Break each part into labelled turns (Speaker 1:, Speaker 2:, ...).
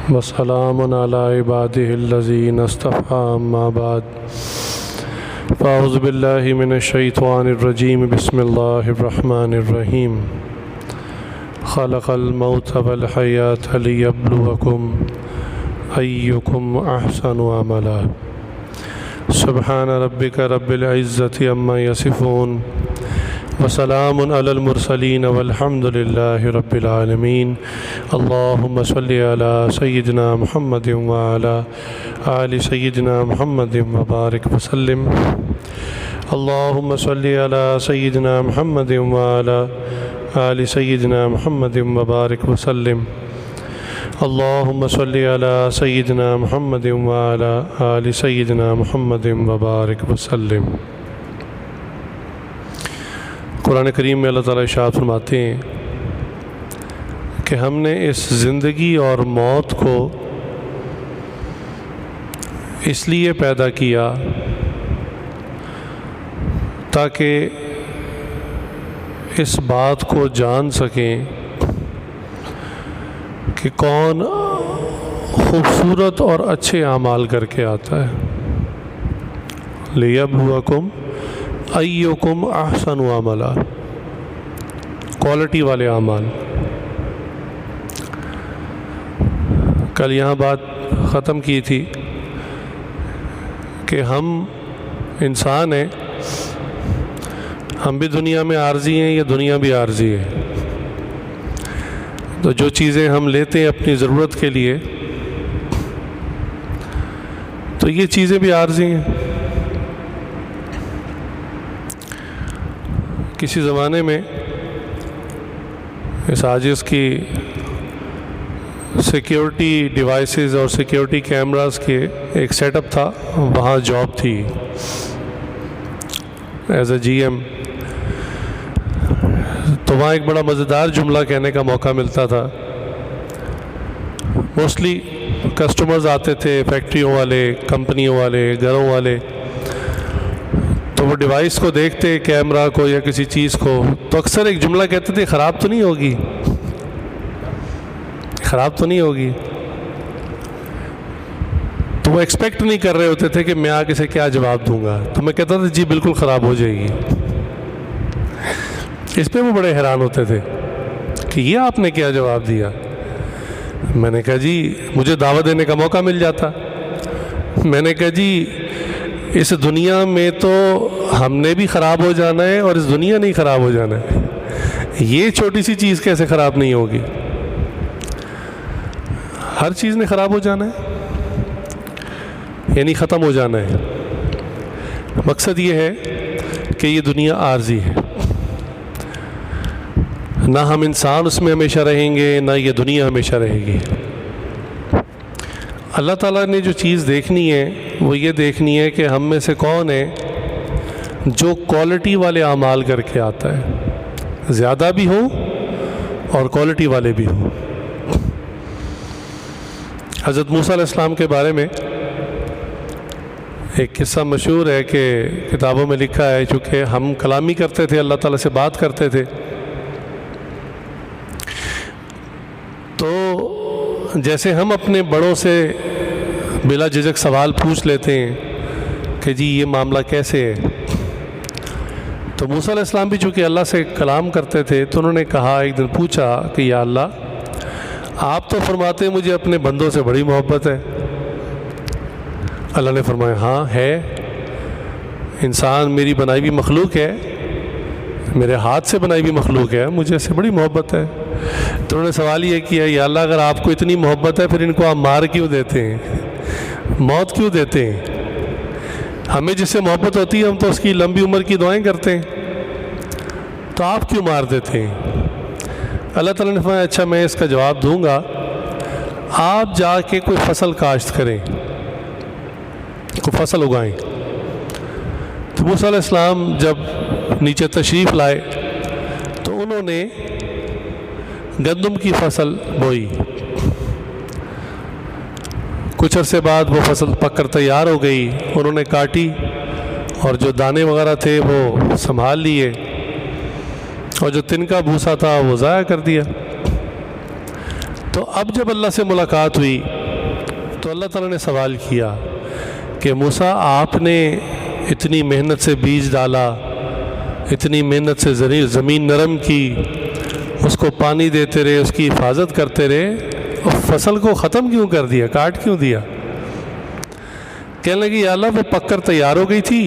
Speaker 1: وسلام علی عباده الذین اصطفى اما بعد فاعوذ باللہ من الشیطان الرجیم بسم اللہ الرحمن الرحیم خلق الموت والحیاۃ لیبلوکم ایکم احسن عملا سبحان ربک رب العزۃ عما یصفون وسلام علی المرسلین والحمد للہ رب العالمین اللہم صلی علی سیدنا محمد وعلی آل سیدنا محمد وبارک وسلم اللہم صلی علی سیدنا محمد وعلی آل سیدنا محمد وبارک وسلم اللہم صلی علی سیدنا محمد وعلی آل سیدنا محمد وبارک وسلم۔ قرآن کریم میں اللہ تعالیٰ ارشاد فرماتے ہیں کہ ہم نے اس زندگی اور موت کو اس لیے پیدا کیا تاکہ اس بات کو جان سکیں کہ کون خوبصورت اور اچھے اعمال کر کے آتا ہے۔ لیبلوکم ایکم احسن عملا، کوالٹی والے اعمال۔ کل یہاں بات ختم کی تھی کہ ہم انسان ہیں، ہم بھی دنیا میں عارضی ہیں، یہ دنیا بھی عارضی ہے۔ تو جو چیزیں ہم لیتے ہیں اپنی ضرورت کے لیے تو یہ چیزیں بھی عارضی ہیں۔ کسی زمانے میں اس عاجز کی سیکیورٹی ڈیوائسز اور سیکیورٹی کیمراز کے ایک سیٹ اپ تھا، وہاں جاب تھی ایز اے جی ایم۔ تو وہاں ایک بڑا مزیدار جملہ کہنے کا موقع ملتا تھا۔ موسٹلی کسٹمرز آتے تھے، فیکٹریوں والے، کمپنیوں والے، گھروں والے، تو وہ ڈیوائس کو دیکھتے، کیمرہ کو یا کسی چیز کو، تو اکثر ایک جملہ کہتے تھے، خراب تو نہیں ہوگی، خراب تو نہیں ہوگی۔ تو وہ ایکسپیکٹ نہیں کر رہے ہوتے تھے کہ میں آگے سے کیا جواب دوں گا، تو میں کہتا تھا جی بالکل خراب ہو جائے گی۔ اس پہ وہ بڑے حیران ہوتے تھے کہ یہ آپ نے کیا جواب دیا۔ میں نے کہا جی مجھے دعوت دینے کا موقع مل جاتا۔ میں نے کہا جی اس دنیا میں تو ہم نے بھی خراب ہو جانا ہے اور اس دنیا نہیں خراب ہو جانا ہے، یہ چھوٹی سی چیز کیسے خراب نہیں ہوگی؟ ہر چیز نے خراب ہو جانا ہے، یعنی ختم ہو جانا ہے۔ مقصد یہ ہے کہ یہ دنیا عارضی ہے، نہ ہم انسان اس میں ہمیشہ رہیں گے، نہ یہ دنیا ہمیشہ رہے گی۔ اللہ تعالیٰ نے جو چیز دیکھنی ہے وہ یہ دیکھنی ہے کہ ہم میں سے کون ہے جو کوالٹی والے اعمال کر کے آتا ہے، زیادہ بھی ہوں اور کوالٹی والے بھی ہوں۔ حضرت موسیٰ علیہ السلام کے بارے میں ایک قصہ مشہور ہے کہ کتابوں میں لکھا ہے، چونکہ ہم کلامی کرتے تھے، اللہ تعالیٰ سے بات کرتے تھے، تو جیسے ہم اپنے بڑوں سے بلا جھجک سوال پوچھ لیتے ہیں کہ جی یہ معاملہ کیسے ہے، تو موسیٰ علیہ السلام بھی چونکہ اللہ سے کلام کرتے تھے تو انہوں نے کہا، ایک دن پوچھا کہ یا اللہ آپ تو فرماتے ہیں مجھے اپنے بندوں سے بڑی محبت ہے۔ اللہ نے فرمایا ہاں ہے، انسان میری بنائی ہوئی مخلوق ہے، میرے ہاتھ سے بنائی ہوئی مخلوق ہے، مجھے اس سے بڑی محبت ہے۔ تو انہوں نے سوال یہ کیا، یا اللہ اگر آپ کو اتنی محبت ہے پھر ان کو آپ مار کیوں دیتے ہیں، موت کیوں دیتے ہیں؟ ہمیں جس سے محبت ہوتی ہے ہم تو اس کی لمبی عمر کی دعائیں کرتے ہیں، تو آپ کیوں مار دیتے ہیں؟ اللہ تعالیٰ نے فرمایا اچھا میں اس کا جواب دوں گا، آپ جا کے کوئی فصل کاشت کریں، کوئی فصل اگائیں۔ تو موسیٰ علیہ السلام جب نیچے تشریف لائے تو انہوں نے گندم کی فصل بوئی۔ کچھ عرصے بعد وہ فصل پک کر تیار ہو گئی، انہوں نے کاٹی اور جو دانے وغیرہ تھے وہ سنبھال لیے، اور جو تنکا بھوسا تھا وہ ضائع کر دیا۔ تو اب جب اللہ سے ملاقات ہوئی تو اللہ تعالیٰ نے سوال کیا کہ موسیٰ آپ نے اتنی محنت سے بیج ڈالا، اتنی محنت سے زمین نرم کی، اس کو پانی دیتے رہے، اس کی حفاظت کرتے رہے، اور فصل کو ختم کیوں کر دیا، کاٹ کیوں دیا؟ کہنے لگی یا اللہ وہ پک کر تیار ہو گئی تھی،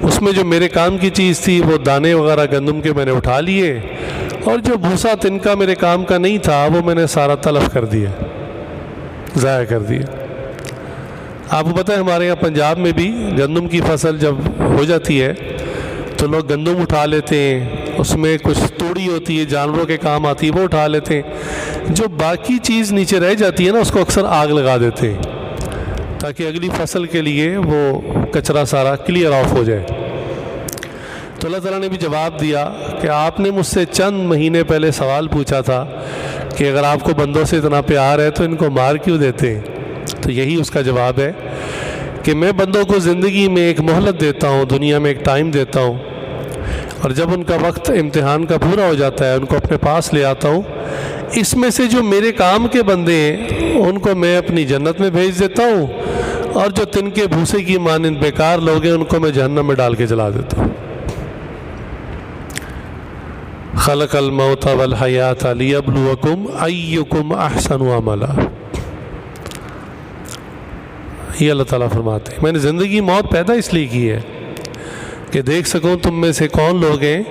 Speaker 1: اس میں جو میرے کام کی چیز تھی وہ دانے وغیرہ گندم کے میں نے اٹھا لیے، اور جو بھوسا تنکا میرے کام کا نہیں تھا وہ میں نے سارا تلف کر دیا، ضائع کر دیا۔ آپ کو پتہ ہے ہمارے یہاں پنجاب میں بھی گندم کی فصل جب ہو جاتی ہے تو لوگ گندم اٹھا لیتے ہیں، اس میں کچھ توڑی ہوتی ہے جانوروں کے کام آتی ہے وہ اٹھا لیتے ہیں، جو باقی چیز نیچے رہ جاتی ہے نا اس کو اکثر آگ لگا دیتے ہیں تاکہ اگلی فصل کے لیے وہ کچرا سارا کلیئر آف ہو جائے۔ تو اللہ تعالیٰ نے بھی جواب دیا کہ آپ نے مجھ سے چند مہینے پہلے سوال پوچھا تھا کہ اگر آپ کو بندوں سے اتنا پیار ہے تو ان کو مار کیوں دیتے ہیں؟ تو یہی اس کا جواب ہے کہ میں بندوں کو زندگی میں ایک مہلت دیتا ہوں، دنیا میں ایک ٹائم دیتا ہوں، اور جب ان کا وقت امتحان کا پورا ہو جاتا ہے ان کو اپنے پاس لے آتا ہوں، اس میں سے جو میرے کام کے بندے ہیں ان کو میں اپنی جنت میں بھیج دیتا ہوں، اور جو تن کے بھوسے کی مانند بیکار لوگ ہیں ان کو میں جہنم میں ڈال کے جلا دیتا ہوں۔ خلق الموت والحیات لیبلوکم ایکم احسن عملا، یہ اللہ تعالیٰ فرماتے ہیں میں نے زندگی موت پیدا اس لیے کی ہے کہ دیکھ سکوں تم میں سے کون لوگ ہیں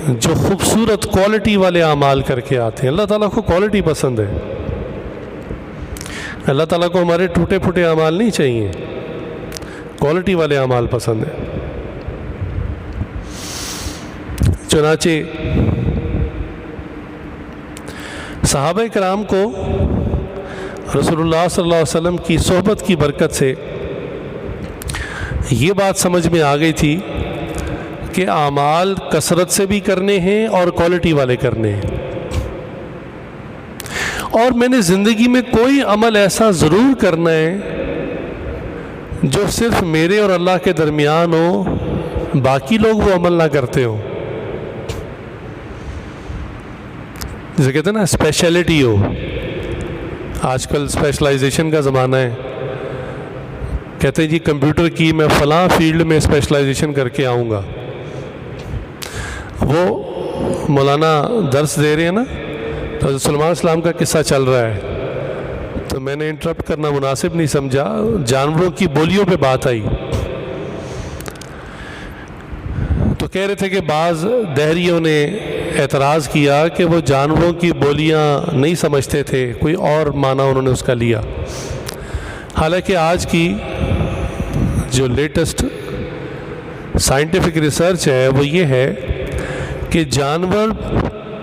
Speaker 1: جو خوبصورت کوالٹی والے اعمال کر کے آتے ہیں۔ اللہ تعالیٰ کو کوالٹی پسند ہے، اللہ تعالیٰ کو ہمارے ٹوٹے پھوٹے اعمال نہیں چاہیے، کوالٹی والے اعمال پسند ہیں۔ چنانچہ صحابہ کرام کو رسول اللہ صلی اللہ علیہ وسلم کی صحبت کی برکت سے یہ بات سمجھ میں آ گئی تھی کہ اعمال کثرت سے بھی کرنے ہیں اور کوالٹی والے کرنے ہیں، اور میں نے زندگی میں کوئی عمل ایسا ضرور کرنا ہے جو صرف میرے اور اللہ کے درمیان ہو، باقی لوگ وہ عمل نہ کرتے ہوں، جسے کہتے ہیں نا اسپیشلٹی ہو۔ آج کل اسپیشلائزیشن کا زمانہ ہے، کہتے ہیں جی کمپیوٹر کی میں فلاں فیلڈ میں اسپیشلائزیشن کر کے آؤں گا۔ وہ مولانا درس دے رہے ہیں نا تو حضرت سلیمان علیہ السلام کا قصہ چل رہا ہے، تو میں نے انٹرپٹ کرنا مناسب نہیں سمجھا، جانوروں کی بولیوں پہ بات آئی تو کہہ رہے تھے کہ بعض دہریوں نے اعتراض کیا کہ وہ جانوروں کی بولیاں نہیں سمجھتے تھے، کوئی اور معنی انہوں نے اس کا لیا، حالانکہ آج کی جو لیٹسٹ سائنٹیفک ریسرچ ہے وہ یہ ہے کہ جانور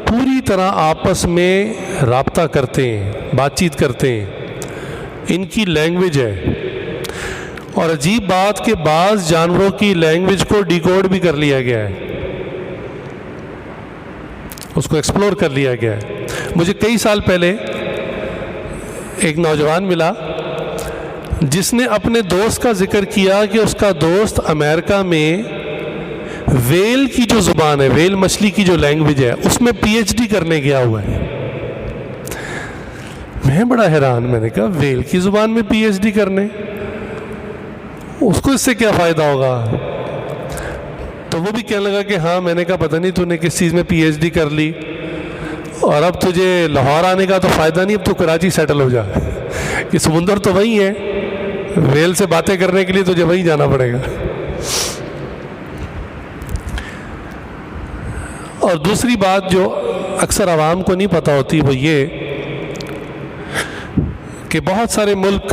Speaker 1: پوری طرح آپس میں رابطہ کرتے ہیں، بات چیت کرتے ہیں، ان کی لینگویج ہے، اور عجیب بات کہ بعض جانوروں کی لینگویج کو ڈیکوڈ بھی کر لیا گیا ہے، اس کو ایکسپلور کر لیا گیا ہے۔ مجھے کئی سال پہلے ایک نوجوان ملا جس نے اپنے دوست کا ذکر کیا کہ اس کا دوست امریکہ میں ویل کی جو زبان ہے، ویل مچھلی کی جو لینگویج ہے، اس میں پی ایچ ڈی کرنے گیا ہوا ہے۔ میں بڑا حیران، میں نے کہا ویل کی زبان میں پی ایچ ڈی کرنے، اس کو اس سے کیا فائدہ ہوگا؟ تو وہ بھی کہنے لگا کہ ہاں، میں نے کہا پتہ نہیں تو نے کس چیز میں پی ایچ ڈی کر لی، اور اب تجھے لاہور آنے کا تو فائدہ نہیں، اب تو کراچی سیٹل ہو جا، کہ سمندر تو وہی ہے، ویل سے باتیں کرنے کے لیے تجھے وہیں جانا پڑے گا۔ اور دوسری بات جو اکثر عوام کو نہیں پتہ ہوتی وہ یہ کہ بہت سارے ملک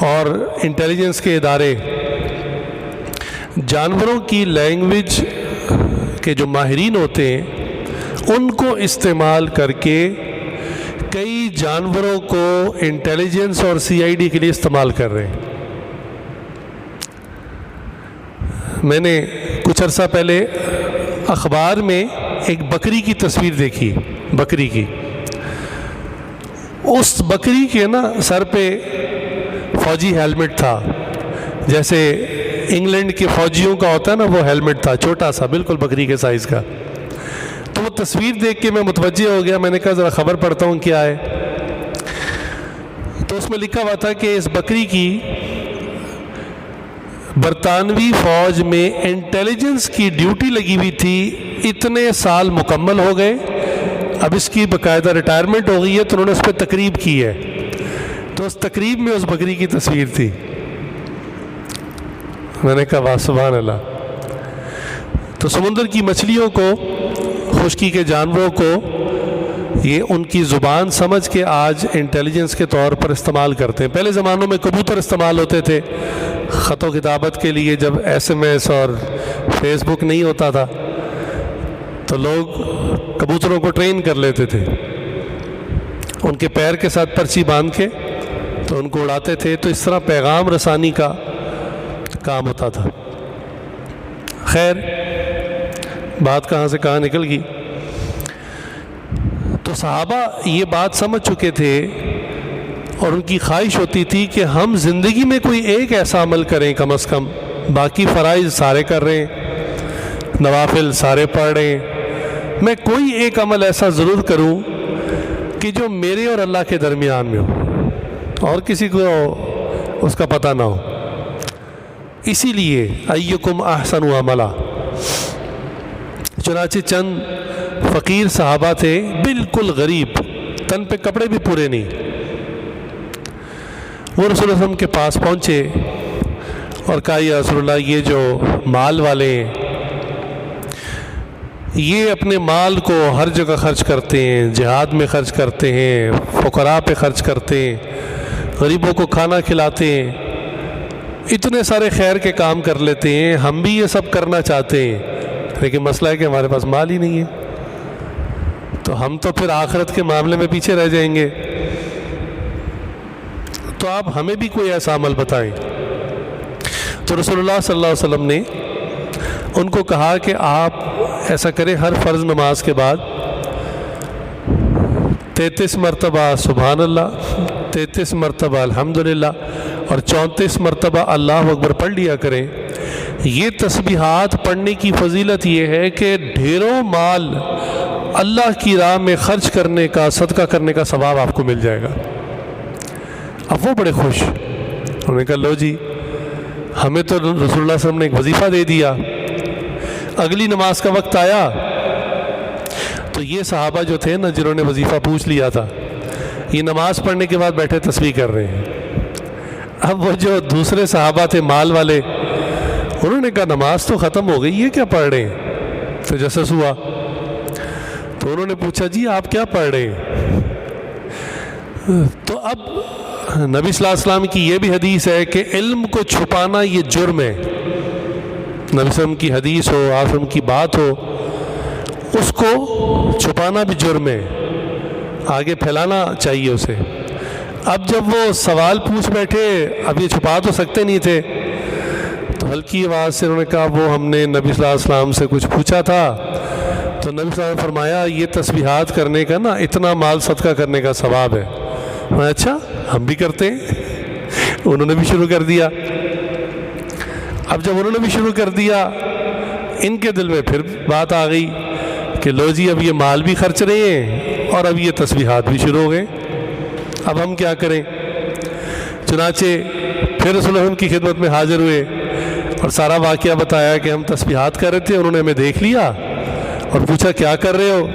Speaker 1: اور انٹیلیجنس کے ادارے جانوروں کی لینگویج کے جو ماہرین ہوتے ہیں ان کو استعمال کر کے کئی جانوروں کو انٹیلیجنس اور سی آئی ڈی کے لیے استعمال کر رہے ہیں۔ میں نے کچھ عرصہ پہلے اخبار میں ایک بکری کی تصویر دیکھی، بکری کی، اس بکری کے نا سر پہ فوجی ہیلمٹ تھا، جیسے انگلینڈ کے فوجیوں کا ہوتا ہے نا وہ ہیلمٹ تھا، چھوٹا سا بالکل بکری کے سائز کا۔ تو وہ تصویر دیکھ کے میں متوجہ ہو گیا، میں نے کہا ذرا خبر پڑھتا ہوں کیا ہے۔ تو اس میں لکھا ہوا تھا کہ اس بکری کی برطانوی فوج میں انٹیلیجنس کی ڈیوٹی لگی ہوئی تھی، اتنے سال مکمل ہو گئے، اب اس کی باقاعدہ ریٹائرمنٹ ہو گئی ہے، تو انہوں نے اس پہ تقریب کی ہے، تو اس تقریب میں اس بکری کی تصویر تھی۔ میں نے کہا واہ سبحان اللہ۔ تو سمندر کی مچھلیوں کو، خشکی کے جانوروں کو یہ ان کی زبان سمجھ کے آج انٹیلیجنس کے طور پر استعمال کرتے ہیں۔ پہلے زمانوں میں کبوتر استعمال ہوتے تھے خط و کتابت کے لیے، جب ایس ایم ایس اور فیس بک نہیں ہوتا تھا تو لوگ کبوتروں کو ٹرین کر لیتے تھے، ان کے پیر کے ساتھ پرچی باندھ کے تو ان کو اڑاتے تھے، تو اس طرح پیغام رسانی کا کام ہوتا تھا۔ خیر، بات کہاں سے کہاں نکل گئی۔ تو صحابہ یہ بات سمجھ چکے تھے اور ان کی خواہش ہوتی تھی کہ ہم زندگی میں کوئی ایک ایسا عمل کریں، کم از کم باقی فرائض سارے کر رہے ہیں، نوافل سارے پڑھ رہے ہیں، میں کوئی ایک عمل ایسا ضرور کروں کہ جو میرے اور اللہ کے درمیان میں ہو اور کسی کو اس کا پتہ نہ ہو۔ اسی لیے ایکم احسن عملا، چنانچہ چند فقیر صحابہ تھے، بالکل غریب، تن پہ کپڑے بھی پورے نہیں، وہ رسول اللہ صلی اللہ علیہ وسلم کے پاس پہنچے اور کہا یا رسول اللہ، یہ جو مال والے ہیں یہ اپنے مال کو ہر جگہ خرچ کرتے ہیں، جہاد میں خرچ کرتے ہیں، فقراء پہ خرچ کرتے ہیں، غریبوں کو کھانا کھلاتے ہیں، اتنے سارے خیر کے کام کر لیتے ہیں، ہم بھی یہ سب کرنا چاہتے ہیں، لیکن مسئلہ ہے کہ ہمارے پاس مال ہی نہیں ہے، تو ہم تو پھر آخرت کے معاملے میں پیچھے رہ جائیں گے، تو آپ ہمیں بھی کوئی ایسا عمل بتائیں۔ تو رسول اللہ صلی اللہ علیہ وسلم نے ان کو کہا کہ آپ ایسا کریں، ہر فرض نماز کے بعد 33 مرتبہ سبحان اللہ، 33 مرتبہ الحمدللہ اور 34 مرتبہ اللہ اکبر پڑھ لیا کریں۔ یہ تسبیحات پڑھنے کی فضیلت یہ ہے کہ ڈھیروں مال اللہ کی راہ میں خرچ کرنے کا، صدقہ کرنے کا ثواب آپ کو مل جائے گا۔ اب وہ بڑے خوش، انہوں نے کہا لو جی، ہمیں تو رسول اللہ صلی اللہ علیہ وسلم نے ایک وظیفہ دے دیا۔ اگلی نماز کا وقت آیا تو یہ صحابہ جو تھے نا، جنہوں نے وظیفہ پوچھ لیا تھا، یہ نماز پڑھنے کے بعد بیٹھے تسبیح کر رہے ہیں۔ اب وہ جو دوسرے صحابہ تھے مال والے، انہوں نے کہا نماز تو ختم ہو گئی، یہ کیا پڑھ رہے ہیں؟ تو جسس ہوا تو انہوں نے پوچھا جی آپ کیا پڑھ رہے ہیں؟ تو اب نبی صلی اللہ علیہ وسلم کی یہ بھی حدیث ہے کہ علم کو چھپانا یہ جرم ہے۔ نبی صلی اللہ علیہ وسلم کی حدیث ہو، آپ وسلم کی بات ہو، اس کو چھپانا بھی جرم ہے، آگے پھیلانا چاہیے اسے۔ اب جب وہ سوال پوچھ بیٹھے، اب یہ چھپا تو سکتے نہیں تھے، تو ہلکی آواز سے انہوں نے کہا وہ ہم نے نبی صلی اللہ علیہ وسلم سے کچھ پوچھا تھا، تو نبی صلی اللہ علیہ وسلم نے فرمایا یہ تسبیحات کرنے کا نا اتنا مال صدقہ کرنے کا ثواب ہے۔ میں اچھا ہم بھی کرتے ہیں، انہوں نے بھی شروع کر دیا۔ اب جب انہوں نے بھی شروع کر دیا، ان کے دل میں پھر بات آ گئی کہ لو جی اب یہ مال بھی خرچ رہے ہیں اور اب یہ تسبیحات بھی شروع ہو گئے، اب ہم کیا کریں؟ چنانچہ پھر رسول اللہ کی خدمت میں حاضر ہوئے اور سارا واقعہ بتایا کہ ہم تسبیحات کر رہے تھے، انہوں نے ہمیں دیکھ لیا اور پوچھا کیا کر رہے ہو؟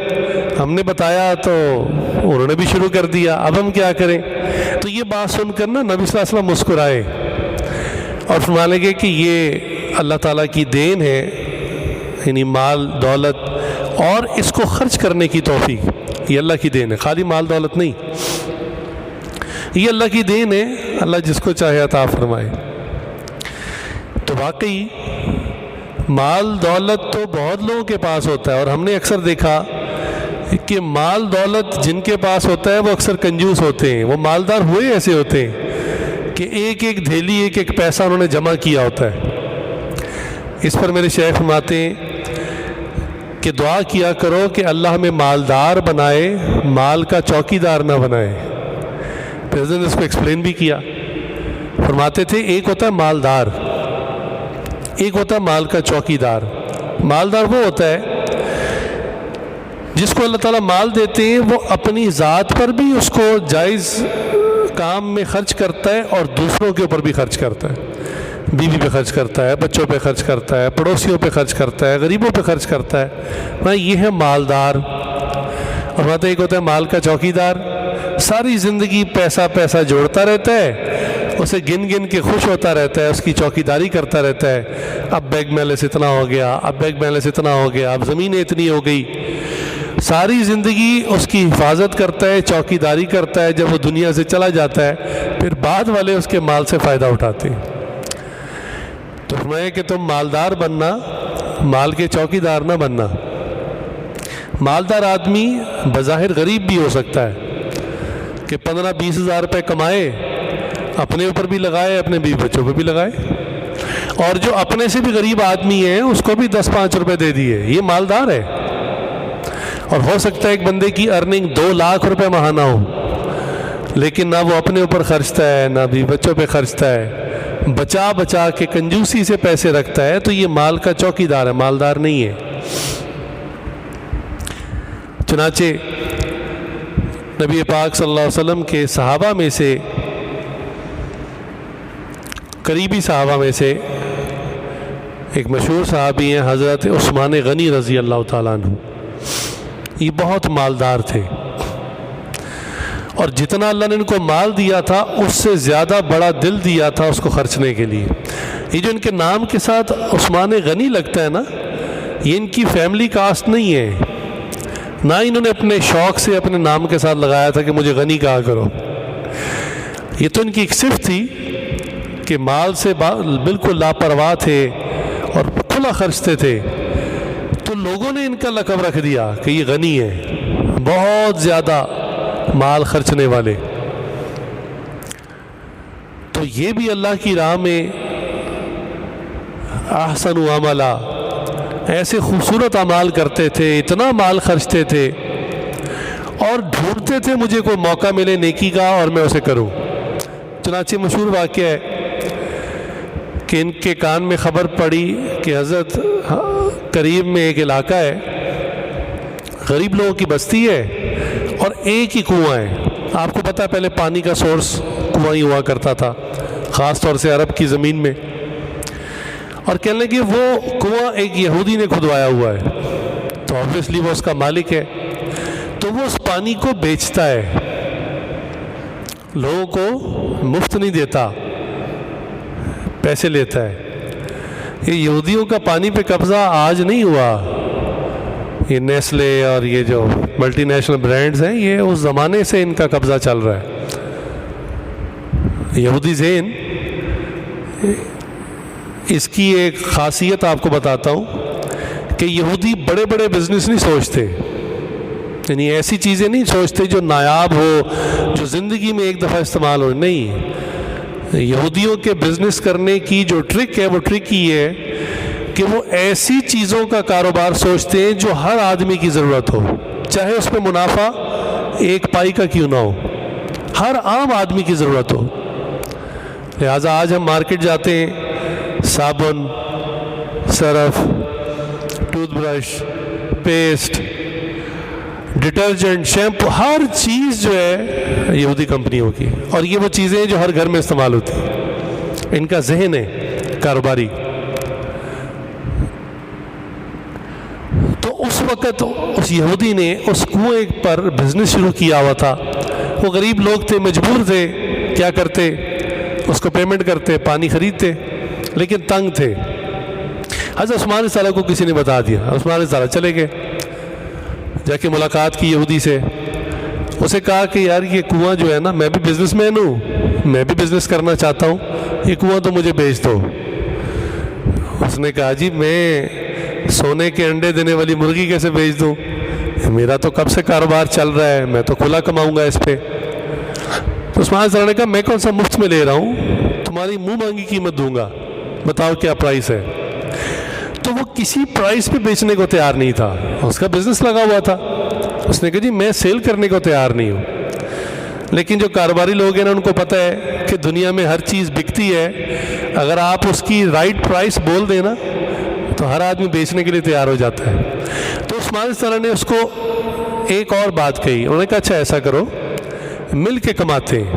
Speaker 1: ہم نے بتایا تو انہوں نے بھی شروع کر دیا، اب ہم کیا کریں؟ تو یہ بات سن کر نا نبی صلی اللہ علیہ وسلم مسکرائے اور فرمانے لگے کہ یہ اللہ تعالیٰ کی دین ہے، یعنی مال دولت اور اس کو خرچ کرنے کی توفیق، یہ اللہ کی دین ہے، خالی مال دولت نہیں، یہ اللہ کی دین ہے، اللہ جس کو چاہے عطا فرمائے۔ تو واقعی مال دولت تو بہت لوگوں کے پاس ہوتا ہے، اور ہم نے اکثر دیکھا کہ مال دولت جن کے پاس ہوتا ہے وہ اکثر کنجوس ہوتے ہیں، وہ مالدار ہوئے ایسے ہوتے ہیں کہ ایک ایک دھیلی ایک ایک پیسہ انہوں نے جمع کیا ہوتا ہے۔ اس پر میرے شیخ فرماتے ہیں کہ دعا کیا کرو کہ اللہ ہمیں مالدار بنائے، مال کا چوکیدار نہ بنائے۔ پریزیڈنٹ نے اس کو ایکسپلین بھی کیا، فرماتے تھے ایک ہوتا ہے مالدار، ایک ہوتا ہے مال کا چوکیدار۔ مالدار وہ ہوتا ہے جس کو اللہ تعالیٰ مال دیتے ہیں وہ اپنی ذات پر بھی اس کو جائز کام میں خرچ کرتا ہے اور دوسروں کے اوپر بھی خرچ کرتا ہے، بیوی پہ خرچ کرتا ہے، بچوں پہ خرچ کرتا ہے، پڑوسیوں پہ خرچ کرتا ہے، غریبوں پہ خرچ کرتا ہے، یہ ہے مالدار۔ اور بات ایک ہوتا ہے مال کا چوکیدار، ساری زندگی پیسہ پیسہ جوڑتا رہتا ہے، اسے گن گن کے خوش ہوتا رہتا ہے، اس کی چوکیداری کرتا رہتا ہے، اب بینک بیلنس اتنا ہو گیا، اب بینک بیلنس اتنا ہو گیا، اب زمینیں اتنی ہو گئی، ساری زندگی اس کی حفاظت کرتا ہے، چوکیداری کرتا ہے۔ جب وہ دنیا سے چلا جاتا ہے پھر بعد والے اس کے مال سے فائدہ اٹھاتے ہیں۔ تو فرمایا کہ تم مالدار بننا، مال کے چوکیدار نہ بننا۔ مالدار آدمی بظاہر غریب بھی ہو سکتا ہے کہ 15-20 ہزار روپے کمائے، اپنے اوپر بھی لگائے، اپنے بیوی بچوں پہ بھی لگائے، اور جو اپنے سے بھی غریب آدمی ہے اس کو بھی 10-5 روپے دے دیے، یہ مالدار ہے۔ اور ہو سکتا ہے ایک بندے کی ارننگ 2 لاکھ روپے ماہانہ ہو، لیکن نہ وہ اپنے اوپر خرچتا ہے نہ بیوی بچوں پہ خرچتا ہے، بچا بچا کے کنجوسی سے پیسے رکھتا ہے، تو یہ مال کا چوکیدار ہے، مالدار نہیں ہے۔ چنانچہ نبی پاک صلی اللہ علیہ وسلم کے صحابہ میں سے، قریبی صحابہ میں سے ایک مشہور صحابی ہیں حضرت عثمان غنی رضی اللہ تعالیٰ عنہ۔ یہ بہت مالدار تھے، اور جتنا اللہ نے ان کو مال دیا تھا اس سے زیادہ بڑا دل دیا تھا اس کو خرچنے کے لیے۔ یہ جو ان کے نام کے ساتھ عثمان غنی لگتا ہے نا، یہ ان کی فیملی کاسٹ نہیں ہے، نہ انہوں نے اپنے شوق سے اپنے نام کے ساتھ لگایا تھا کہ مجھے غنی کہا کرو۔ یہ تو ان کی ایک صفت تھی کہ مال سے بالکل لاپرواہ تھے اور کھلا خرچتے تھے، تو لوگوں نے ان کا لقب رکھ دیا کہ یہ غنی ہے، بہت زیادہ مال خرچنے والے۔ تو یہ بھی اللہ کی راہ میں احسن عملا، ایسے خوبصورت اعمال کرتے تھے، اتنا مال خرچتے تھے، اور ڈھونڈتے تھے مجھے کوئی موقع ملے نیکی کا اور میں اسے کروں۔ چنانچہ مشہور واقعہ ہے کہ ان کے کان میں خبر پڑی کہ حضرت قریب میں ایک علاقہ ہے، غریب لوگوں کی بستی ہے، اور ایک ہی کنواں ہے۔ آپ کو پتہ ہے پہلے پانی کا سورس کنواں ہی ہوا کرتا تھا، خاص طور سے عرب کی زمین میں، اور کہنے لگے وہ کنواں ایک یہودی نے کھدوایا ہوا ہے، تو obviously وہ اس کا مالک ہے، تو وہ اس پانی کو بیچتا ہے، لوگوں کو مفت نہیں دیتا، پیسے لیتا ہے۔ یہ یہودیوں کا پانی پہ قبضہ آج نہیں ہوا، یہ نیسلے اور یہ جو ملٹی نیشنل برانڈز ہیں، یہ اس زمانے سے ان کا قبضہ چل رہا ہے۔ یہودی ذہن، اس کی ایک خاصیت آپ کو بتاتا ہوں کہ یہودی بڑے بڑے بزنس نہیں سوچتے، یعنی ایسی چیزیں نہیں سوچتے جو نایاب ہو، جو زندگی میں ایک دفعہ استعمال ہو، نہیں۔ یہودیوں کے بزنس کرنے کی جو ٹرک ہے وہ ٹرک یہ ہے کہ وہ ایسی چیزوں کا کاروبار سوچتے ہیں جو ہر آدمی کی ضرورت ہو، چاہے اس میں منافع 1 پائی کا کیوں نہ ہو، ہر عام آدمی کی ضرورت ہو۔ لہٰذا آج ہم مارکیٹ جاتے ہیں، صابن، Surf, tooth brush, paste, detergent, shampoo, ہر چیز جو ہے یہودی کمپنیوں کی، اور یہ وہ چیزیں ہیں جو ہر گھر میں استعمال ہوتی ہیں۔ ان کا ذہن ہے کاروباری۔ تو اس وقت اس یہودی نے اس کنویں پر بزنس شروع کیا ہوا تھا۔ وہ غریب لوگ تھے، مجبور تھے، کیا کرتے، اس کو پیمنٹ کرتے، پانی خریدتے، لیکن تنگ تھے۔ حضرت عثمان صلی کو کسی نے بتا دیا، عثمان صلی چلے گئے، جا کے ملاقات کی یہودی سے، اسے کہا کہ یار یہ کنواں جو ہے نا، میں بھی بزنس مین ہوں، میں بھی بزنس کرنا چاہتا ہوں، یہ کنواں تو مجھے بیچ دو۔ اس نے کہا جی میں سونے کے انڈے دینے والی مرغی کیسے بیچ دوں، میرا تو کب سے کاروبار چل رہا ہے، میں تو کھلا کماؤں گا اس پہ۔ تو عثمان صلی نے کہا میں کون سا مفت میں لے رہا ہوں، تمہاری منہ مانگی قیمت دوں گا، بتاؤ کیا پرائس ہے۔ تو وہ کسی پرائس پہ بیچنے کو تیار نہیں تھا، اس کا بزنس لگا ہوا تھا۔ اس نے کہا جی میں سیل کرنے کو تیار نہیں ہوں، لیکن جو کاروباری لوگ ہیں نا ان کو پتہ ہے کہ دنیا میں ہر چیز بکتی ہے، اگر آپ اس کی رائٹ پرائس بول دیں نا تو ہر آدمی بیچنے کے لیے تیار ہو جاتا ہے۔ تو عثمان صلی اللہ نے اس کو ایک اور بات کہی، انہوں نے کہا اچھا ایسا کرو، مل کے کماتے ہیں،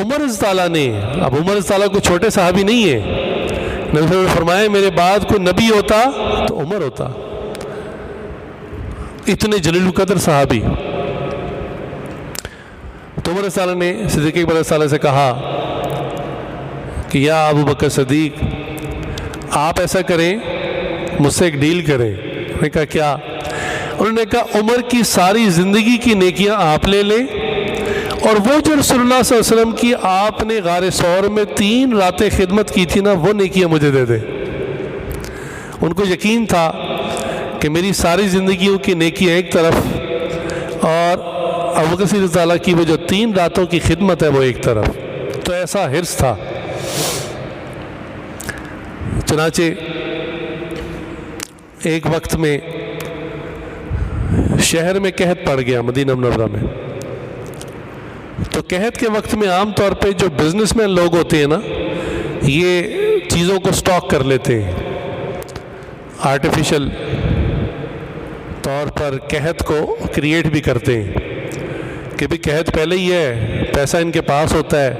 Speaker 1: عمر رضی اللہ نے، اب عمر رضی اللہ کو چھوٹے صحابی نہیں ہے، نبی صلی اللہ علیہ وسلم نے فرمایا میرے بعد کوئی نبی ہوتا تو عمر ہوتا، اتنے جلیل القدر صحابی۔ تو عمر رضی اللہ نے صدیق اکبر رضی اللہ سے کہا کہ یا ابو بکر صدیق آپ ایسا کریں، مجھ سے ایک ڈیل کریں۔ انہوں نے کہا کیا؟ انہوں نے کہا عمر کی ساری زندگی کی نیکیاں آپ لے لیں، اور وہ جو رسول اللہ صلی اللہ علیہ وسلم کی آپ نے غار ثور میں 3 راتیں خدمت کی تھی نا، وہ نیکیاں مجھے دے دیں۔ ان کو یقین تھا کہ میری ساری زندگیوں کی نیکیاں ایک طرف اور ابو بکر صدیق رضی اللہ کی وہ جو 3 راتوں کی خدمت ہے وہ ایک طرف، تو ایسا حرص تھا۔ چنانچہ ایک وقت میں شہر میں قحط پڑ گیا، مدینہ منورہ میں۔ تو قحط کے وقت میں عام طور پہ جو بزنس مین لوگ ہوتے ہیں نا، یہ چیزوں کو سٹاک کر لیتے ہیں، آرٹیفیشل طور پر قحط کو کریٹ بھی کرتے ہیں کہ بھی قحط پہلے ہی ہے، پیسہ ان کے پاس ہوتا ہے،